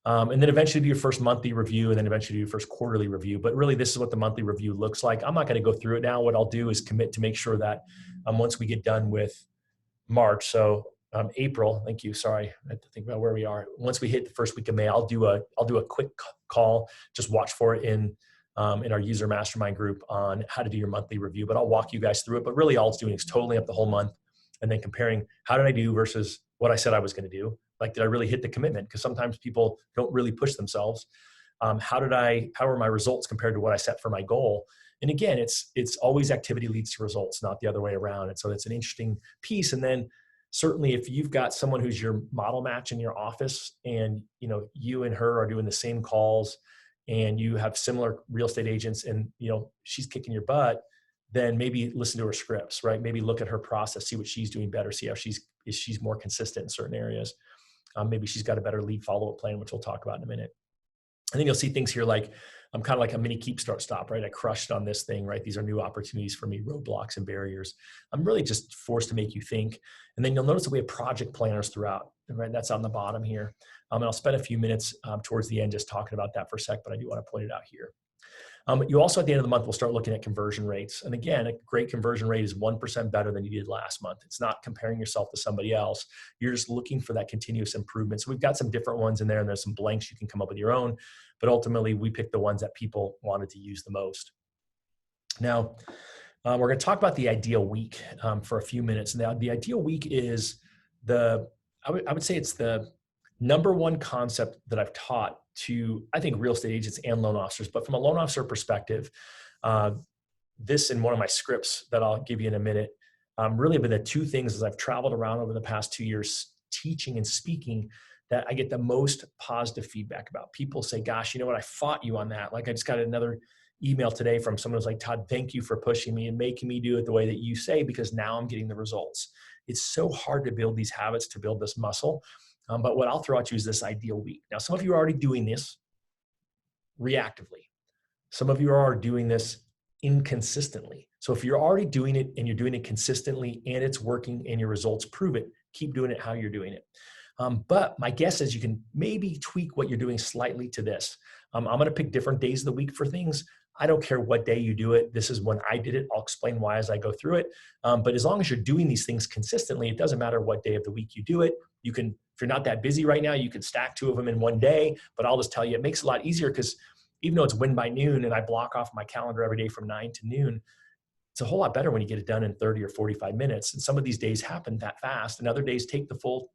And then eventually do your first monthly review, and then eventually do your first quarterly review. But really, this is what the monthly review looks like. I'm not going to go through it now. What I'll do is commit to make sure that once we get done with March, so April, thank you, sorry, I have to think about where we are. Once we hit the first week of May, I'll do a quick call, just watch for it in in our user mastermind group on how to do your monthly review, but I'll walk you guys through it. But really all it's doing is totaling up the whole month and then comparing how did I do versus what I said I was going to do. Like, did I really hit the commitment? Because sometimes people don't really push themselves. How were my results compared to what I set for my goal? And again, it's always activity leads to results, not the other way around. And so it's an interesting piece. And then certainly if you've got someone who's your model match in your office and, you and her are doing the same calls and you have similar real estate agents and, she's kicking your butt, then maybe listen to her scripts, right? Maybe look at her process, see what she's doing better, see how she's more consistent in certain areas. Maybe she's got a better lead follow-up plan, which we'll talk about in a minute. And then you'll see things here like I'm kind of like a mini keep, start, stop, right? I crushed on this thing, right? These are new opportunities for me, roadblocks and barriers. I'm really just forced to make you think. And then you'll notice that we have project planners throughout, right? That's on the bottom here. And I'll spend a few minutes towards the end just talking about that for a sec, but I do want to point it out here. You also, at the end of the month, we'll start looking at conversion rates. And again, a great conversion rate is 1% better than you did last month. It's not comparing yourself to somebody else. You're just looking for that continuous improvement. So we've got some different ones in there, and there's some blanks you can come up with your own. But ultimately, we picked the ones that people wanted to use the most. Now, we're going to talk about the ideal week for a few minutes. Now, the ideal week is I would say it's the number one concept that I've taught to, I think, real estate agents and loan officers. But from a loan officer perspective, this in one of my scripts that I'll give you in a minute, really have been the two things as I've traveled around over the past 2 years teaching and speaking that I get the most positive feedback about. People say, gosh, you know what, I fought you on that. Like I just got another email today from someone who's like, Todd, thank you for pushing me and making me do it the way that you say, because now I'm getting the results. It's so hard to build these habits, to build this muscle. But what I'll throw at you is this ideal week. Now, some of you are already doing this reactively. Some of you are doing this inconsistently. So if you're already doing it and you're doing it consistently and it's working and your results prove it, keep doing it how you're doing it. But my guess is you can maybe tweak what you're doing slightly to this. I'm going to pick different days of the week for things. I don't care what day you do it. This is when I did it. I'll explain why as I go through it. But as long as you're doing these things consistently, it doesn't matter what day of the week you do it. You can, if you're not that busy right now, you can stack 2 of them in one day. But I'll just tell you, it makes it a lot easier because even though it's win by noon and I block off my calendar every day from 9 to noon, it's a whole lot better when you get it done in 30 or 45 minutes. And some of these days happen that fast, and other days take the full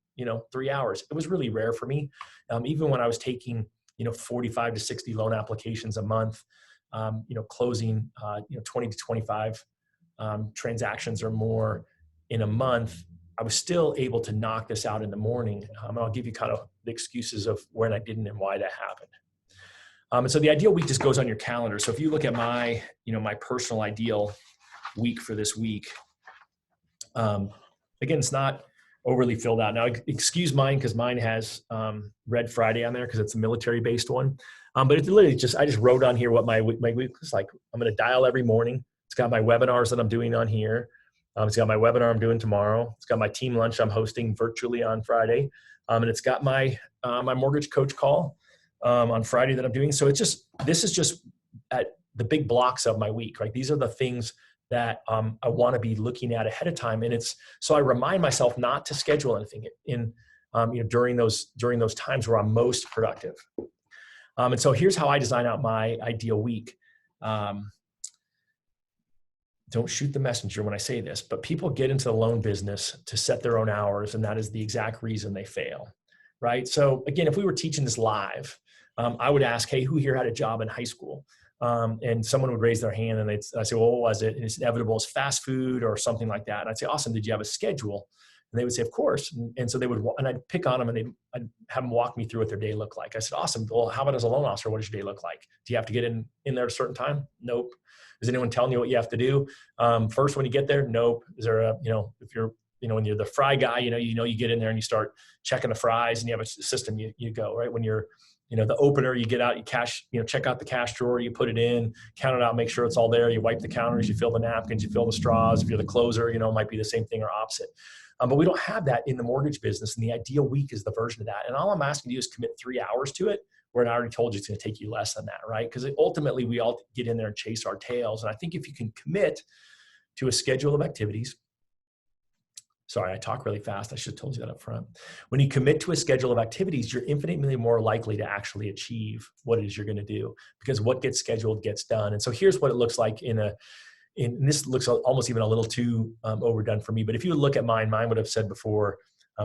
3 hours. It was really rare for me. Even when I was taking 45 to 60 loan applications a month, closing 20 to 25 transactions or more in a month, I was still able to knock this out in the morning. And I'll give you kind of the excuses of when I didn't and why that happened. And so the ideal week just goes on your calendar. So if you look at my personal ideal week for this week, again, it's not overly filled out. Now, excuse mine because mine has Red Friday on there because it's a military-based one. But it's literally I just wrote on here what my week looks like. I'm going to dial every morning. It's got my webinars that I'm doing on here. It's got my webinar I'm doing tomorrow. It's got my team lunch I'm hosting virtually on Friday. And it's got my mortgage coach call on Friday that I'm doing. So this is just at the big blocks of my week, right? These are the things that I want to be looking at ahead of time. And so I remind myself not to schedule anything in during those times where I'm most productive. And so here's how I design out my ideal week. Don't shoot the messenger when I say this, but people get into the loan business to set their own hours, and that is the exact reason they fail, right? So again, if we were teaching this live, I would ask, hey, who here had a job in high school? And someone would raise their hand and I'd say, well, what was it? And it's inevitable. It's fast food or something like that. And I'd say, awesome. Did you have a schedule? And they would say, of course. And so and I'd pick on them and I'd have them walk me through what their day looked like. I said, awesome. Well, how about as a loan officer? What does your day look like? Do you have to get in there at a certain time? Nope. Is anyone telling you what you have to do? First, when you get there? Nope. Is there if you're, when you're the fry guy, you get in there and you start checking the fries and you have a system, you go, right? When you're, the opener, you get out, you cash, check out the cash drawer, you put it in, count it out, make sure it's all there. You wipe the counters, you fill the napkins, you fill the straws. If you're the closer, it might be the same thing or opposite. But we don't have that in the mortgage business. And the ideal week is the version of that. And all I'm asking you is commit 3 hours to it, where I already told you it's going to take you less than that, right? Because ultimately we all get in there and chase our tails. And I think if you can commit to a schedule of activities, Sorry, I talk really fast. I should have told you that up front. When you commit to a schedule of activities, you're infinitely more likely to actually achieve what it is you're going to do, because what gets scheduled gets done. And so here's what it looks like and this looks almost even a little too overdone for me. But if you look at mine would have said before,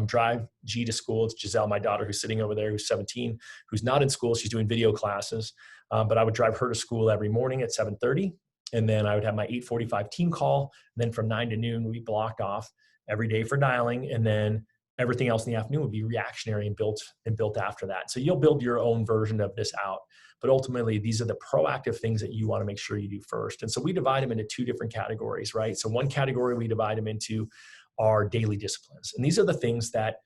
drive G to school. It's Giselle, my daughter, who's sitting over there, who's 17, who's not in school. She's doing video classes. But I would drive her to school every morning at 7:30. And then I would have my 8:45 team call. And then from 9 to noon, we blocked off every day for dialing. And then everything else in the afternoon would be reactionary and built after that. So you'll build your own version of this out. But ultimately, these are the proactive things that you want to make sure you do first. And so we divide them into two different categories, right? So one category we divide them into are daily disciplines. And these are the things that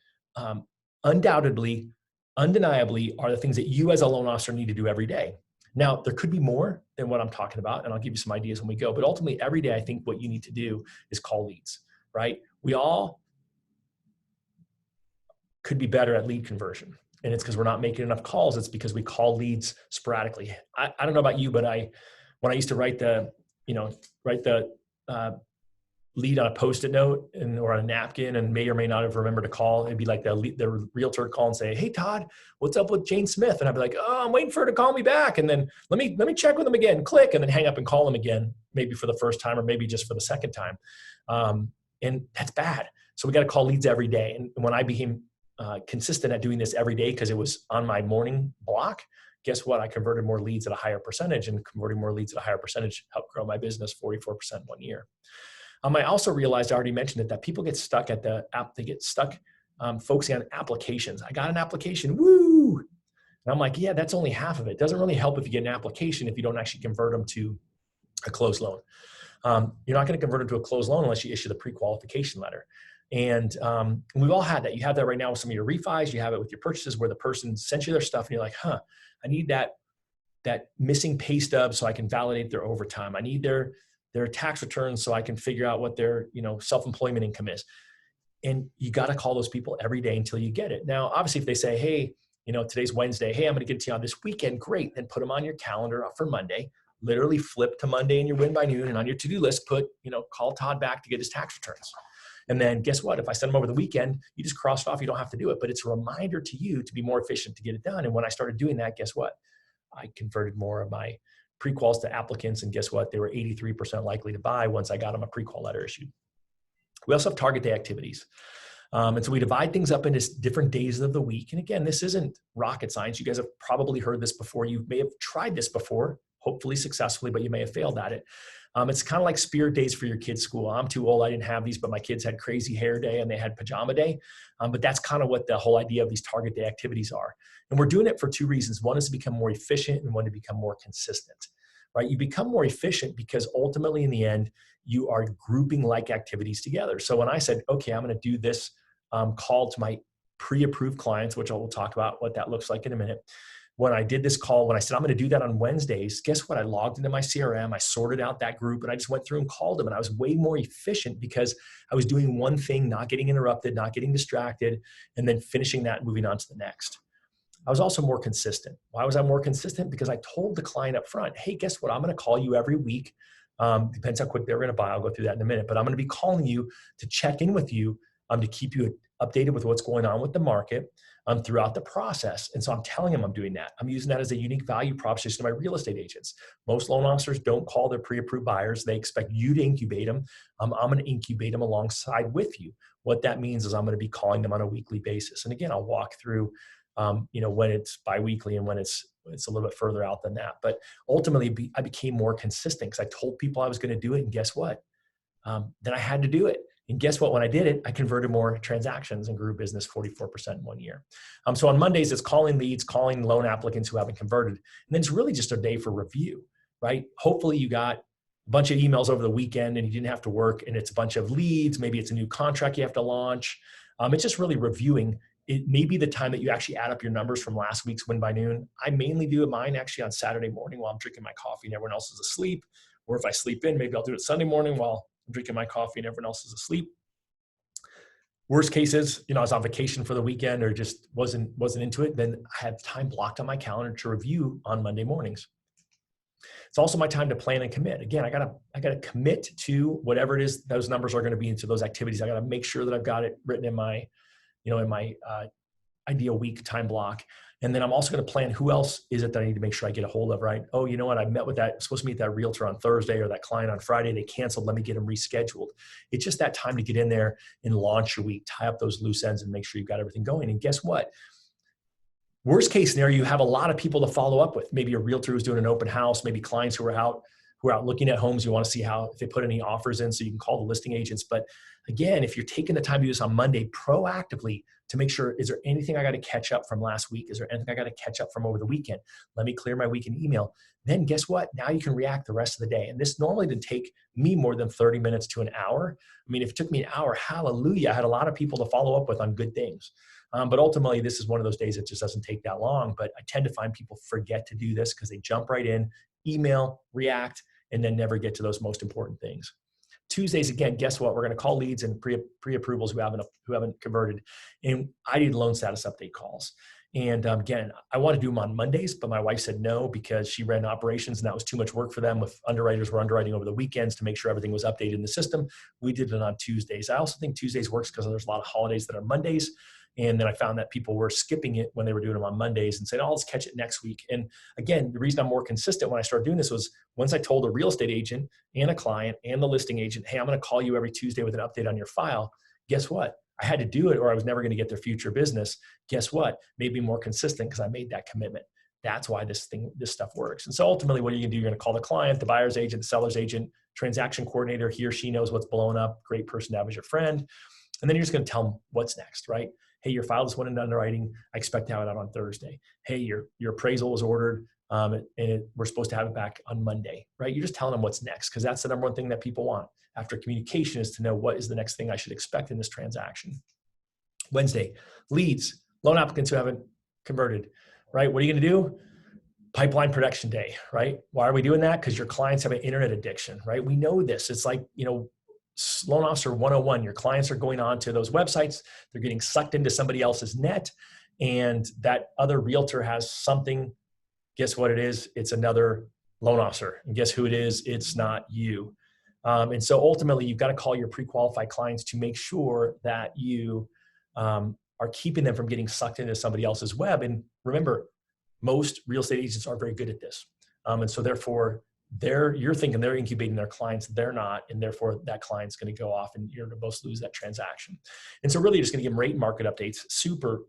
undoubtedly, undeniably are the things that you as a loan officer need to do every day. Now, there could be more than what I'm talking about, and I'll give you some ideas when we go. But ultimately, every day, I think what you need to do is call leads, right? We all could be better at lead conversion. And it's because we're not making enough calls. It's because we call leads sporadically. I don't know about you, but when I used to write the lead on a Post-it note or on a napkin and may or may not have remembered to call, it'd be like the realtor would call and say, "Hey, Todd, what's up with Jane Smith?" And I'd be like, "Oh, I'm waiting for her to call me back. And then let me check with them again, click, and then hang up and call them again, maybe for the first time or maybe just for the second time." And that's bad. So we got to call leads every day. And when I became consistent at doing this every day, because it was on my morning block, guess what? I converted more leads at a higher percentage, and converting more leads at a higher percentage helped grow my business 44% 1 year. I also realized, I already mentioned it, that people get stuck at the app. They get stuck focusing on applications. I got an application, woo! And I'm like, yeah, that's only half of it. It doesn't really help if you get an application if you don't actually convert them to a closed loan. You're not going to convert them to a closed loan unless you issue the pre-qualification letter. And we've all had that. You have that right now with some of your refis. You have it with your purchases where the person sent you their stuff and you're like, I need that missing pay stub so I can validate their overtime. I need their tax returns so I can figure out what their self-employment income is. And you got to call those people every day until you get it. Now, obviously, if they say, hey, today's Wednesday, hey, I'm going to get it to you on this weekend, great. Then put them on your calendar for Monday. Literally flip to Monday in your Win by Noon, and on your to-do list, put, call Todd back to get his tax returns. And then guess what? If I send them over the weekend, you just cross it off. You don't have to do it, but it's a reminder to you to be more efficient to get it done. And when I started doing that, guess what? I converted more of my pre-quals to applicants, and guess what? They were 83% likely to buy once I got them a pre-qual letter issued. We also have target day activities. And so we divide things up into different days of the week. And again, this isn't rocket science. You guys have probably heard this before. You may have tried this before, hopefully successfully, but you may have failed at it. It's kind of like spirit days for your kids' school. I'm too old. I didn't have these, but my kids had crazy hair day and they had pajama day. But that's kind of what the whole idea of these target day activities are. And we're doing it for two reasons. One is to become more efficient, and one to become more consistent, right? You become more efficient because ultimately in the end, you are grouping like activities together. So when I said, okay, I'm going to do this call to my pre-approved clients, which I will talk about what that looks like in a minute. When I did this call, when I said I'm going to do that on Wednesdays, guess what? I logged into my CRM, I sorted out that group, and I just went through and called them. And I was way more efficient because I was doing one thing, not getting interrupted, not getting distracted, and then finishing that and moving on to the next. I was also more consistent. Why was I more consistent? Because I told the client up front, hey, guess what? I'm going to call you every week. Depends how quick they're going to buy. I'll go through that in a minute. But I'm going to be calling you to check in with you, to keep you updated with what's going on with the market throughout the process. And so I'm telling them I'm doing that. I'm using that as a unique value proposition to my real estate agents. Most loan officers don't call their pre-approved buyers. They expect you to incubate them. I'm going to incubate them alongside with you. What that means is I'm going to be calling them on a weekly basis. And again, I'll walk through when it's biweekly and when it's a little bit further out than that. But ultimately, I became more consistent because I told people I was going to do it. And guess what? Then I had to do it. And guess what? When I did it, I converted more transactions and grew business 44% in 1 year. So on Mondays, it's calling leads, calling loan applicants who haven't converted. And then it's really just a day for review, right? Hopefully you got a bunch of emails over the weekend and you didn't have to work, and it's a bunch of leads. Maybe it's a new contract you have to launch. It's just really reviewing. It may be the time that you actually add up your numbers from last week's Win by Noon. I mainly do mine actually on Saturday morning while I'm drinking my coffee and everyone else is asleep. Or if I sleep in, maybe I'll do it Sunday morning while I'm drinking my coffee and everyone else is asleep. Worst case is, I was on vacation for the weekend or just wasn't into it. Then I have time blocked on my calendar to review on Monday mornings. It's also my time to plan and commit. Again, I gotta commit to whatever it is those numbers are going to be into those activities. I gotta make sure that I've got it written in my, ideal week time block. And then I'm also going to plan who else is it that I need to make sure I get a hold of, right? Oh, you know what? I met with supposed to meet that realtor on Thursday or that client on Friday. They canceled. Let me get them rescheduled. It's just that time to get in there and launch your week, tie up those loose ends and make sure you've got everything going. And guess what? Worst case scenario, you have a lot of people to follow up with. Maybe a realtor who's doing an open house, maybe clients who are out looking at homes. You want to see if they put any offers in so you can call the listing agents. But again, if you're taking the time to do this on Monday proactively to make sure, is there anything I got to catch up from last week? Is there anything I got to catch up from over the weekend? Let me clear my weekend email. Then guess what? Now you can react the rest of the day. And this normally didn't take me more than 30 minutes to an hour. I mean, if it took me an hour, hallelujah, I had a lot of people to follow up with on good things. But ultimately, this is one of those days that just doesn't take that long. But I tend to find people forget to do this because they jump right in, email, react, and then never get to those most important things. Tuesdays, again, guess what? We're going to call leads and pre-approvals who haven't converted. And I did loan status update calls. And again, I want to do them on Mondays, but my wife said no because she ran operations and that was too much work for them. If underwriters were underwriting over the weekends to make sure everything was updated in the system, we did it on Tuesdays. I also think Tuesdays works because there's a lot of holidays that are Mondays. And then I found that people were skipping it when they were doing them on Mondays and saying, oh, let's catch it next week. And again, the reason I'm more consistent when I started doing this was once I told a real estate agent and a client and the listing agent, hey, I'm going to call you every Tuesday with an update on your file. Guess what? I had to do it or I was never going to get their future business. Guess what? Made me more consistent because I made that commitment. That's why this stuff works. And so ultimately what are you going to do? You're going to call the client, the buyer's agent, the seller's agent, transaction coordinator. He or she knows what's blowing up. Great person to have as your friend. And then you're just going to tell them what's next, right? Hey, your file just went into underwriting. I expect to have it out on Thursday. Hey, your appraisal was ordered and we're supposed to have it back on Monday, right? You're just telling them what's next because that's the number one thing that people want after communication is to know what is the next thing I should expect in this transaction. Wednesday, leads, loan applicants who haven't converted, right? What are you going to do? Pipeline production day, right? Why are we doing that? Because your clients have an internet addiction, right? We know this. It's like, Loan Officer 101, your clients are going on to those websites. They're getting sucked into somebody else's net and that other realtor has something. Guess what it is? It's another loan officer. And guess who it is? It's not you. And so ultimately you've got to call your pre-qualified clients to make sure that you are keeping them from getting sucked into somebody else's web. And remember, most real estate agents are very good at this. And so therefore, you're thinking they're incubating their clients, they're not, and therefore that client's going to go off and you're going to both lose that transaction. And so really you're just going to give them rate and market updates. Super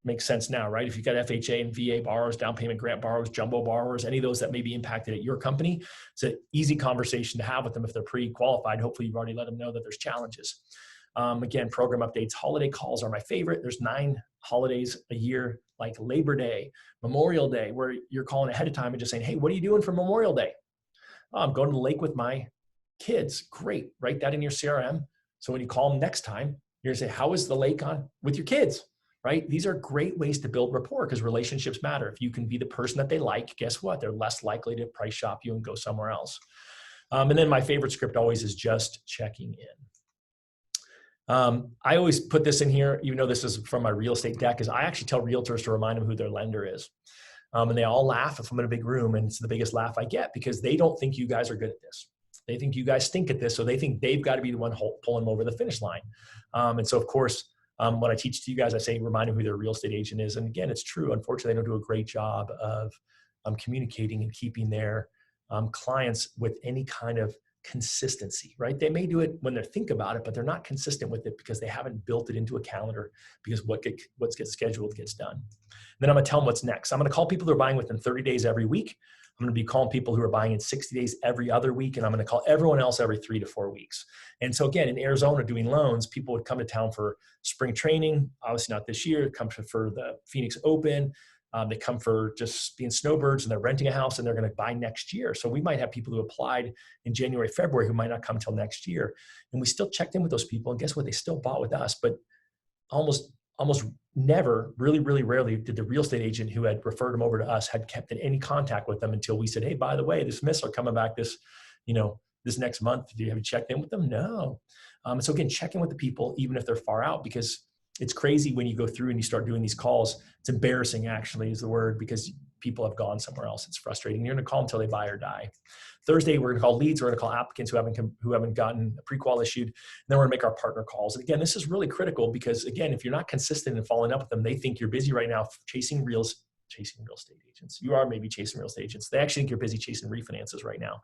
makes sense now, right? If you've got FHA and VA borrowers, down payment grant borrowers, jumbo borrowers, any of those that may be impacted at your company, it's an easy conversation to have with them if they're pre-qualified. Hopefully you've already let them know that there's challenges. Again, program updates, holiday calls are my favorite. There's 9 holidays a year, like Labor Day, Memorial Day, where you're calling ahead of time and just saying, hey, what are you doing for Memorial Day? Oh, I'm going to the lake with my kids. Great. Write that in your CRM. So when you call them next time, you're going to say, how is the lake on with your kids? Right? These are great ways to build rapport because relationships matter. If you can be the person that they like, guess what? They're less likely to price shop you and go somewhere else. And then my favorite script always is just checking in. I always put this in here, even though this is from my real estate deck, is I actually tell realtors to remind them who their lender is. And they all laugh if I'm in a big room, and it's the biggest laugh I get because they don't think you guys are good at this. They think you guys stink at this, so they think they've got to be the one pulling them over the finish line. And so, of course, when I teach to you guys, I say remind them who their real estate agent is. And again, it's true. Unfortunately, they don't do a great job of communicating and keeping their clients with any kind of consistency, right? They may do it when they think about it, but they're not consistent with it because they haven't built it into a calendar because what gets scheduled gets done. Then I'm going to tell them what's next. I'm going to call people who are buying within 30 days every week. I'm going to be calling people who are buying in 60 days every other week, and I'm going to call everyone else every 3 to 4 weeks. And so again, in Arizona doing loans, people would come to town for spring training, obviously not this year, come for the Phoenix Open. They come for just being snowbirds and they're renting a house and they're going to buy next year. So we might have people who applied in January, February who might not come till next year. And we still checked in with those people. And guess what? They still bought with us. But almost never, really, really rarely did the real estate agent who had referred them over to us had kept in any contact with them until we said, hey, by the way, this miss are coming back this next month. Have you checked in with them? No. So again, check in with the people, even if they're far out, because it's crazy when you go through and you start doing these calls. It's embarrassing, actually, is the word, because people have gone somewhere else. It's frustrating. You're going to call them until they buy or die. Thursday, we're going to call leads. We're going to call applicants who haven't gotten a pre-qual issued. And then we're going to make our partner calls. And again, this is really critical because, again, if you're not consistent in following up with them, they think you're busy right now chasing real estate agents. You are maybe chasing real estate agents. They actually think you're busy chasing refinances right now.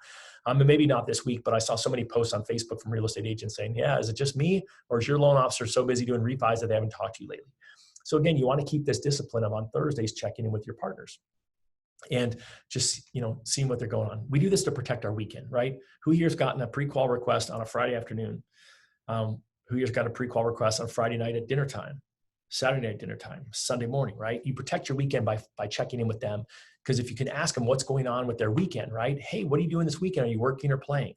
And maybe not this week, but I saw so many posts on Facebook from real estate agents saying, yeah, is it just me? Or is your loan officer so busy doing refis that they haven't talked to you lately? So again, you want to keep this discipline of on Thursdays checking in with your partners and just, seeing what they're going on. We do this to protect our weekend, right? Who here's gotten a pre-qual request on a Friday afternoon? Who here's got a pre-qual request on Friday night at dinner time, Saturday night dinner time, Sunday morning, right? You protect your weekend by checking in with them. Because if you can ask them what's going on with their weekend, right? Hey, what are you doing this weekend? Are you working or playing,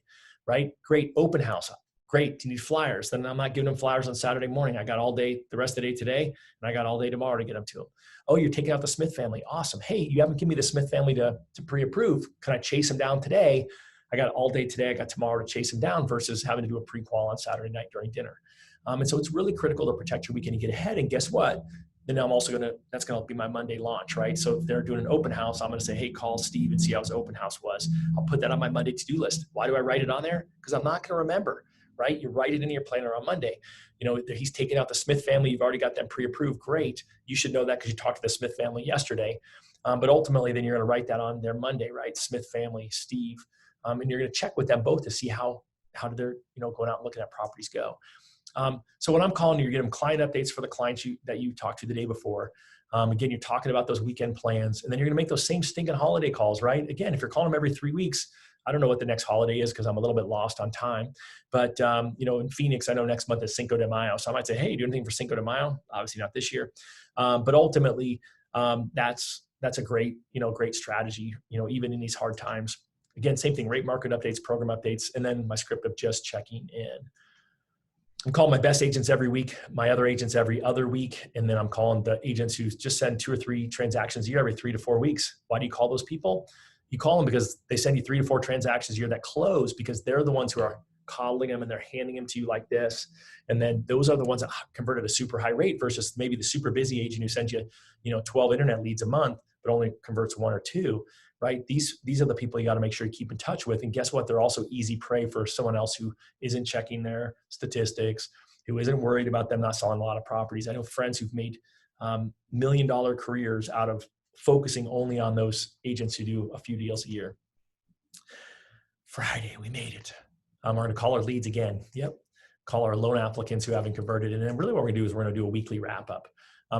right? Great. Open house. Great. Do you need flyers? Then I'm not giving them flyers on Saturday morning. I got all day, the rest of the day today, and I got all day tomorrow to get them to them. Oh, you're taking out the Smith family. Awesome. Hey, you haven't given me the Smith family to pre-approve. Can I chase them down today? I got all day today. I got tomorrow to chase them down versus having to do a pre-qual on Saturday night during dinner. And so it's really critical to protect your weekend and get ahead. And guess what? Then I'm also that's going to be my Monday launch, right? So if they're doing an open house, I'm going to say, hey, call Steve and see how his open house was. I'll put that on my Monday to-do list. Why do I write it on there? Because I'm not going to remember, right? You write it in your planner on Monday. He's taking out the Smith family. You've already got them pre-approved. Great. You should know that because you talked to the Smith family yesterday. But ultimately, then you're going to write that on their Monday, right? Smith family, Steve. And you're going to check with them both to see how did their, going out and looking at properties go. So when I'm calling you, you're getting client updates for the clients that you talked to the day before. Again, you're talking about those weekend plans, and then you're going to make those same stinking holiday calls, right? Again, if you're calling them every 3 weeks, I don't know what the next holiday is because I'm a little bit lost on time. But, in Phoenix, I know next month is Cinco de Mayo. So I might say, hey, do anything for Cinco de Mayo? Obviously not this year. But ultimately, that's a great, great strategy, even in these hard times. Again, same thing, rate market updates, program updates, and then my script of just checking in. I'm calling my best agents every week, my other agents every other week, and then I'm calling the agents who just send 2 or 3 transactions a year every 3 to 4 weeks. Why do you call those people? You call them because they send you 3 to 4 transactions a year that close because they're the ones who are coddling them and they're handing them to you like this. And then those are the ones that convert at a super high rate versus maybe the super busy agent who sends you, 12 internet leads a month, but only converts 1 or 2. Right? These are the people you got to make sure you keep in touch with. And guess what? They're also easy prey for someone else who isn't checking their statistics, who isn't worried about them not selling a lot of properties. I know friends who've made $1 million careers out of focusing only on those agents who do a few deals a year. Friday, we made it. We're going to call our leads again. Yep. Call our loan applicants who haven't converted. And then really what we're going to do is we're going to do a weekly wrap up.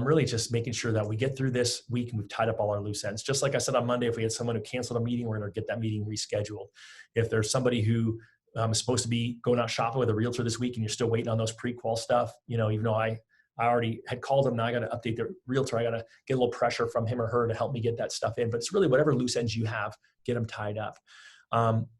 Really just making sure that we get through this week and we've tied up all our loose ends. Just like I said on Monday, if we had someone who canceled a meeting, we're going to get that meeting rescheduled. If there's somebody who is supposed to be going out shopping with a realtor this week and you're still waiting on those pre-qual stuff, even though I already had called them, now I got to update the realtor. I got to get a little pressure from him or her to help me get that stuff in. But it's really whatever loose ends you have, get them tied up.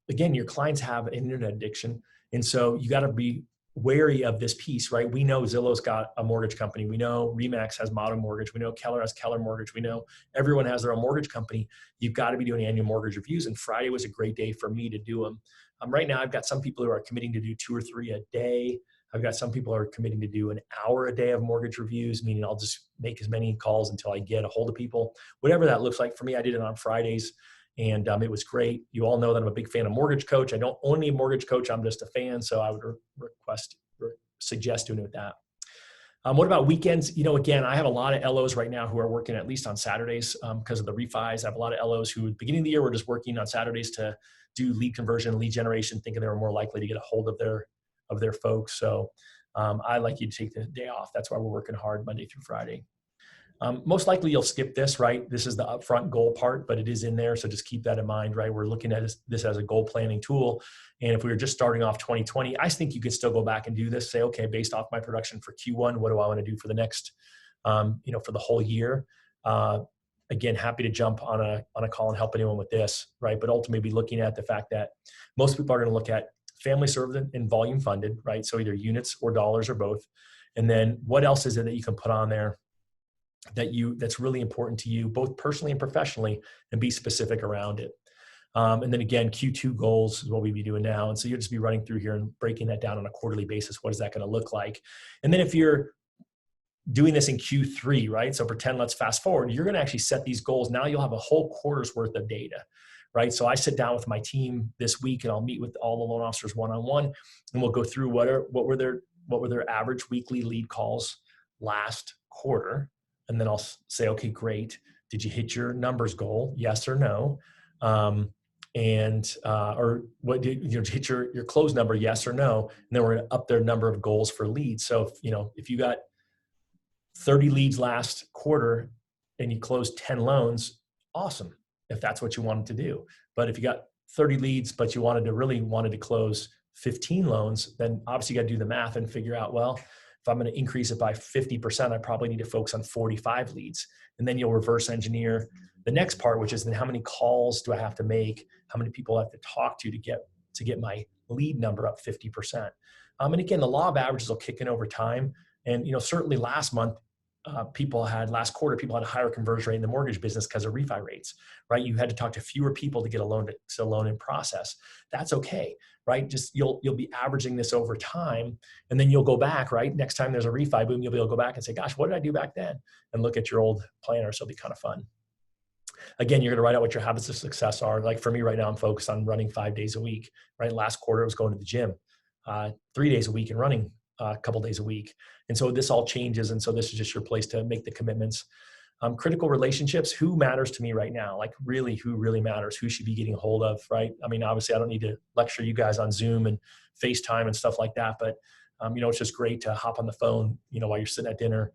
Again, your clients have an internet addiction. And so you got to be wary of this piece, right? We know Zillow's got a mortgage company. We know Remax has Modern Mortgage. We know Keller has Keller Mortgage. We know everyone has their own mortgage company. You've got to be doing annual mortgage reviews. And Friday was a great day for me to do them. Right now, I've got some people who are committing to do 2 or 3 a day. I've got some people who are committing to do an hour a day of mortgage reviews, meaning I'll just make as many calls until I get a hold of people. Whatever that looks like for me, I did it on Fridays. And it was great. You all know that I'm a big fan of Mortgage Coach. I don't own any Mortgage Coach. I'm just a fan. So I would suggest doing it with that. What about weekends? Again, I have a lot of LOs right now who are working at least on Saturdays because of the refis. I have a lot of LOs who at the beginning of the year were just working on Saturdays to do lead conversion, lead generation, thinking they were more likely to get a hold of their folks. So I like you to take the day off. That's why we're working hard Monday through Friday. Most likely you'll skip this, right? This is the upfront goal part, but it is in there. So just keep that in mind, right? We're looking at this as a goal planning tool. And if we were just starting off 2020, I think you could still go back and do this. Say, okay, based off my production for Q1, what do I want to do for the next, for the whole year? Again, happy to jump on a call and help anyone with this, right? But ultimately be looking at the fact that most people are going to look at family served and volume funded, right? So either units or dollars or both. And then what else is it that you can put on there that's really important to you, both personally and professionally, and be specific around it. And then again, Q2 goals is what we'd be doing now. And so you'll just be running through here and breaking that down on a quarterly basis. What is that going to look like? And then if you're doing this in Q3, right? So pretend, let's fast forward. You're going to actually set these goals. Now you'll have a whole quarter's worth of data, right? So I sit down with my team this week and I'll meet with all the loan officers one-on-one, and we'll go through what were their average weekly lead calls last quarter. And then I'll say, okay, great. Did you hit your numbers goal? Yes or no? Or what did you hit your close number? Yes or no? And then we're going to up their number of goals for leads. So if you got 30 leads last quarter and you closed 10 loans, awesome, if that's what you wanted to do. But if you got 30 leads, but you wanted to close 15 loans, then obviously you got to do the math and figure out, well, if I'm going to increase it by 50%, I probably need to focus on 45 leads. And then you'll reverse engineer the next part, which is then how many calls do I have to make? How many people I have to talk to get my lead number up 50%? And again, the law of averages will kick in over time. And certainly last quarter, people had a higher conversion rate in the mortgage business because of refi rates, right? You had to talk to fewer people to get a loan in process. That's okay, right? Just you'll be averaging this over time, and then you'll go back, right? Next time there's a refi boom, you'll be able to go back and say, gosh, what did I do back then? And look at your old planner. So it'll be kind of fun. Again, you're going to write out what your habits of success are. Like for me right now, I'm focused on running 5 days a week, right? Last quarter, I was going to the gym 3 days a week and running a couple days a week. And so this all changes. And so this is just your place to make the commitments. Critical relationships, who matters to me right now? Like really, who really matters? Who should be getting a hold of, right? I mean, obviously I don't need to lecture you guys on Zoom and FaceTime and stuff like that. But, it's just great to hop on the phone, while you're sitting at dinner,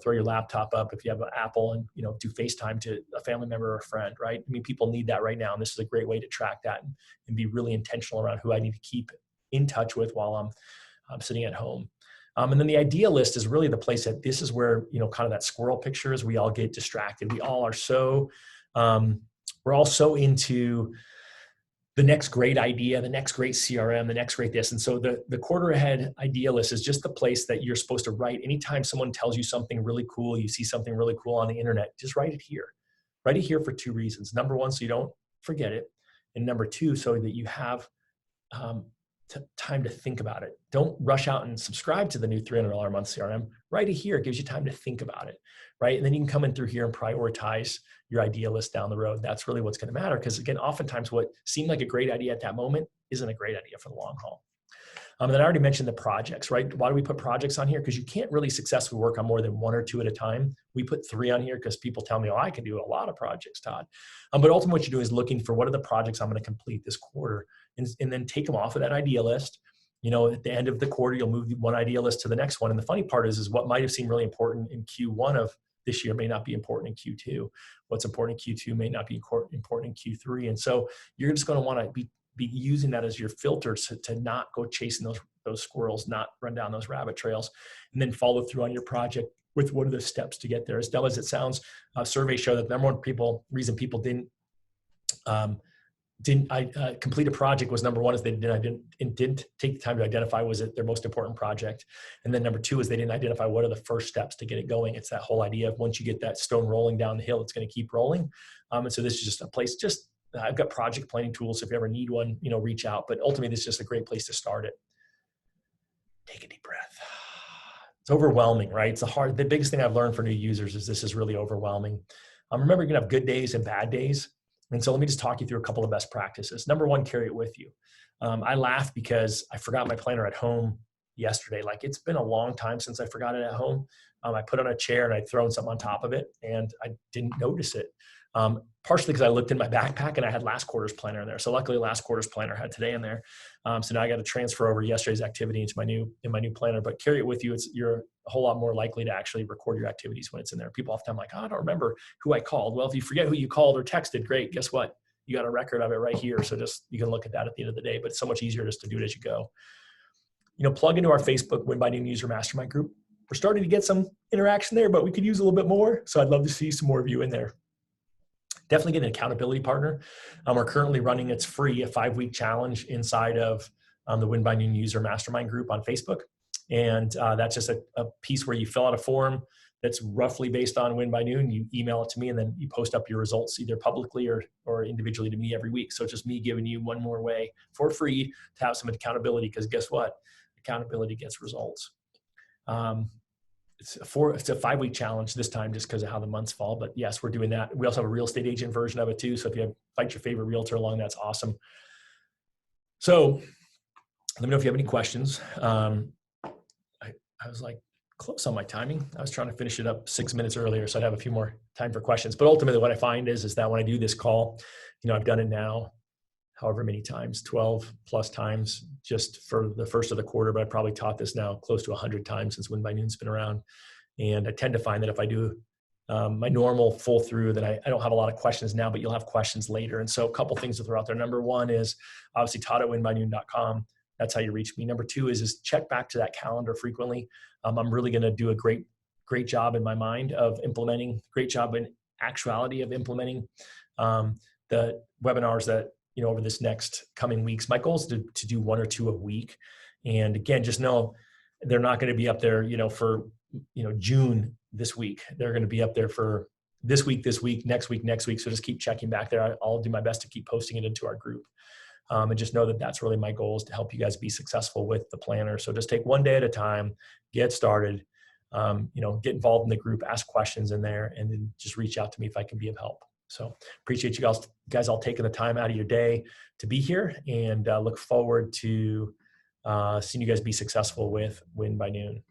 throw your laptop up if you have an Apple and, do FaceTime to a family member or a friend, right? I mean, people need that right now. And this is a great way to track that and be really intentional around who I need to keep in touch with while I'm sitting at home. And then the idea list is really the place that this is where, kind of that squirrel picture is. We all get distracted. We all are we're all so into the next great idea, the next great CRM, the next great this. And so the quarter ahead idea list is just the place that you're supposed to write. Anytime someone tells you something really cool, you see something really cool on the internet, just write it here. Write it here for two reasons. Number one, so you don't forget it. And number two, so that you have time to think about it. Don't rush out and subscribe to the new $300 a month CRM. Write it here. It gives you time to think about it, right? And then you can come in through here and prioritize your idea list down the road. That's really what's going to matter. Because again, oftentimes what seemed like a great idea at that moment isn't a great idea for the long haul. And then I already mentioned the projects, right? Why do we put projects on here? Because you can't really successfully work on more than one or two at a time. We put 3 on here because people tell me, oh, I can do a lot of projects, Todd. But ultimately what you're doing is looking for what are the projects I'm going to complete this quarter, and then take them off of that idea list. At the end of the quarter, you'll move one idea list to the next one. And the funny part is what might have seemed really important in Q1 of this year may not be important in Q2. What's important in Q2 may not be important in Q3. And so you're just going to want to be using that as your filter to not go chasing those squirrels, not run down those rabbit trails, and then follow through on your project with what are the steps to get there. As dumb as it sounds, surveys show that the number one reason people didn't complete a project was, number one, is they didn't take the time to identify was it their most important project. And then number two is they didn't identify what are the first steps to get it going. It's that whole idea of once you get that stone rolling down the hill, it's going to keep rolling. And so this is just a place, I've got project planning tools. If you ever need one, reach out. But ultimately, this is just a great place to start it. Take a deep breath. It's overwhelming, right? The biggest thing I've learned for new users is this is really overwhelming. Remember, you're going to have good days and bad days. And so let me just talk you through a couple of best practices. Number one, carry it with you. I laugh because I forgot my planner at home yesterday. Like, it's been a long time since I forgot it at home. I put it on a chair and I'd thrown something on top of it and I didn't notice it. Partially because I looked in my backpack and I had last quarter's planner in there. So luckily last quarter's planner had today in there. So now I got to transfer over yesterday's activity into my new planner, but carry it with you. You're a whole lot more likely to actually record your activities when it's in there. People often like, oh, I don't remember who I called. Well, if you forget who you called or texted, great. Guess what? You got a record of it right here. So you can look at that at the end of the day, but it's so much easier just to do it as you go. Plug into our Facebook Win by Noon User Mastermind group. We're starting to get some interaction there, but we could use a little bit more. So I'd love to see some more of you in there. Definitely get an accountability partner. We're currently running, it's free, a 5-week challenge inside of the Win by Noon User Mastermind group on Facebook. And that's just a piece where you fill out a form that's roughly based on Win by Noon. You email it to me and then you post up your results either publicly or individually to me every week. So it's just me giving you one more way for free to have some accountability, because guess what? Accountability gets results. it's a 5-week challenge this time just because of how the months fall. But yes, we're doing that. We also have a real estate agent version of it too. So if you invite your favorite realtor along, that's awesome. So let me know if you have any questions. I was like close on my timing. I was trying to finish it up 6 minutes earlier, so I'd have a few more time for questions. But ultimately what I find is that when I do this call, I've done it now however many times, 12 plus times just for the first of the quarter, but I probably taught this now close to 100 times since Win by Noon's been around. And I tend to find that if I do my normal full through, that I don't have a lot of questions now, but you'll have questions later. And so a couple things to throw out there. Number one is obviously todd@winbynoon.com. That's how you reach me. Number two is check back to that calendar frequently. I'm really going to do a great job in my mind of implementing, great job in actuality of implementing the webinars that, over this next coming weeks. My goal is to do 1 or 2 a week. And again, just know they're not going to be up there, for, June this week. They're going to be up there for this week, next week. So just keep checking back there. I'll do my best to keep posting it into our group. And just know that that's really my goal, is to help you guys be successful with the planner. So just take one day at a time, get started, get involved in the group, ask questions in there, and then just reach out to me if I can be of help. So appreciate you guys all taking the time out of your day to be here, and look forward to seeing you guys be successful with Win by Noon.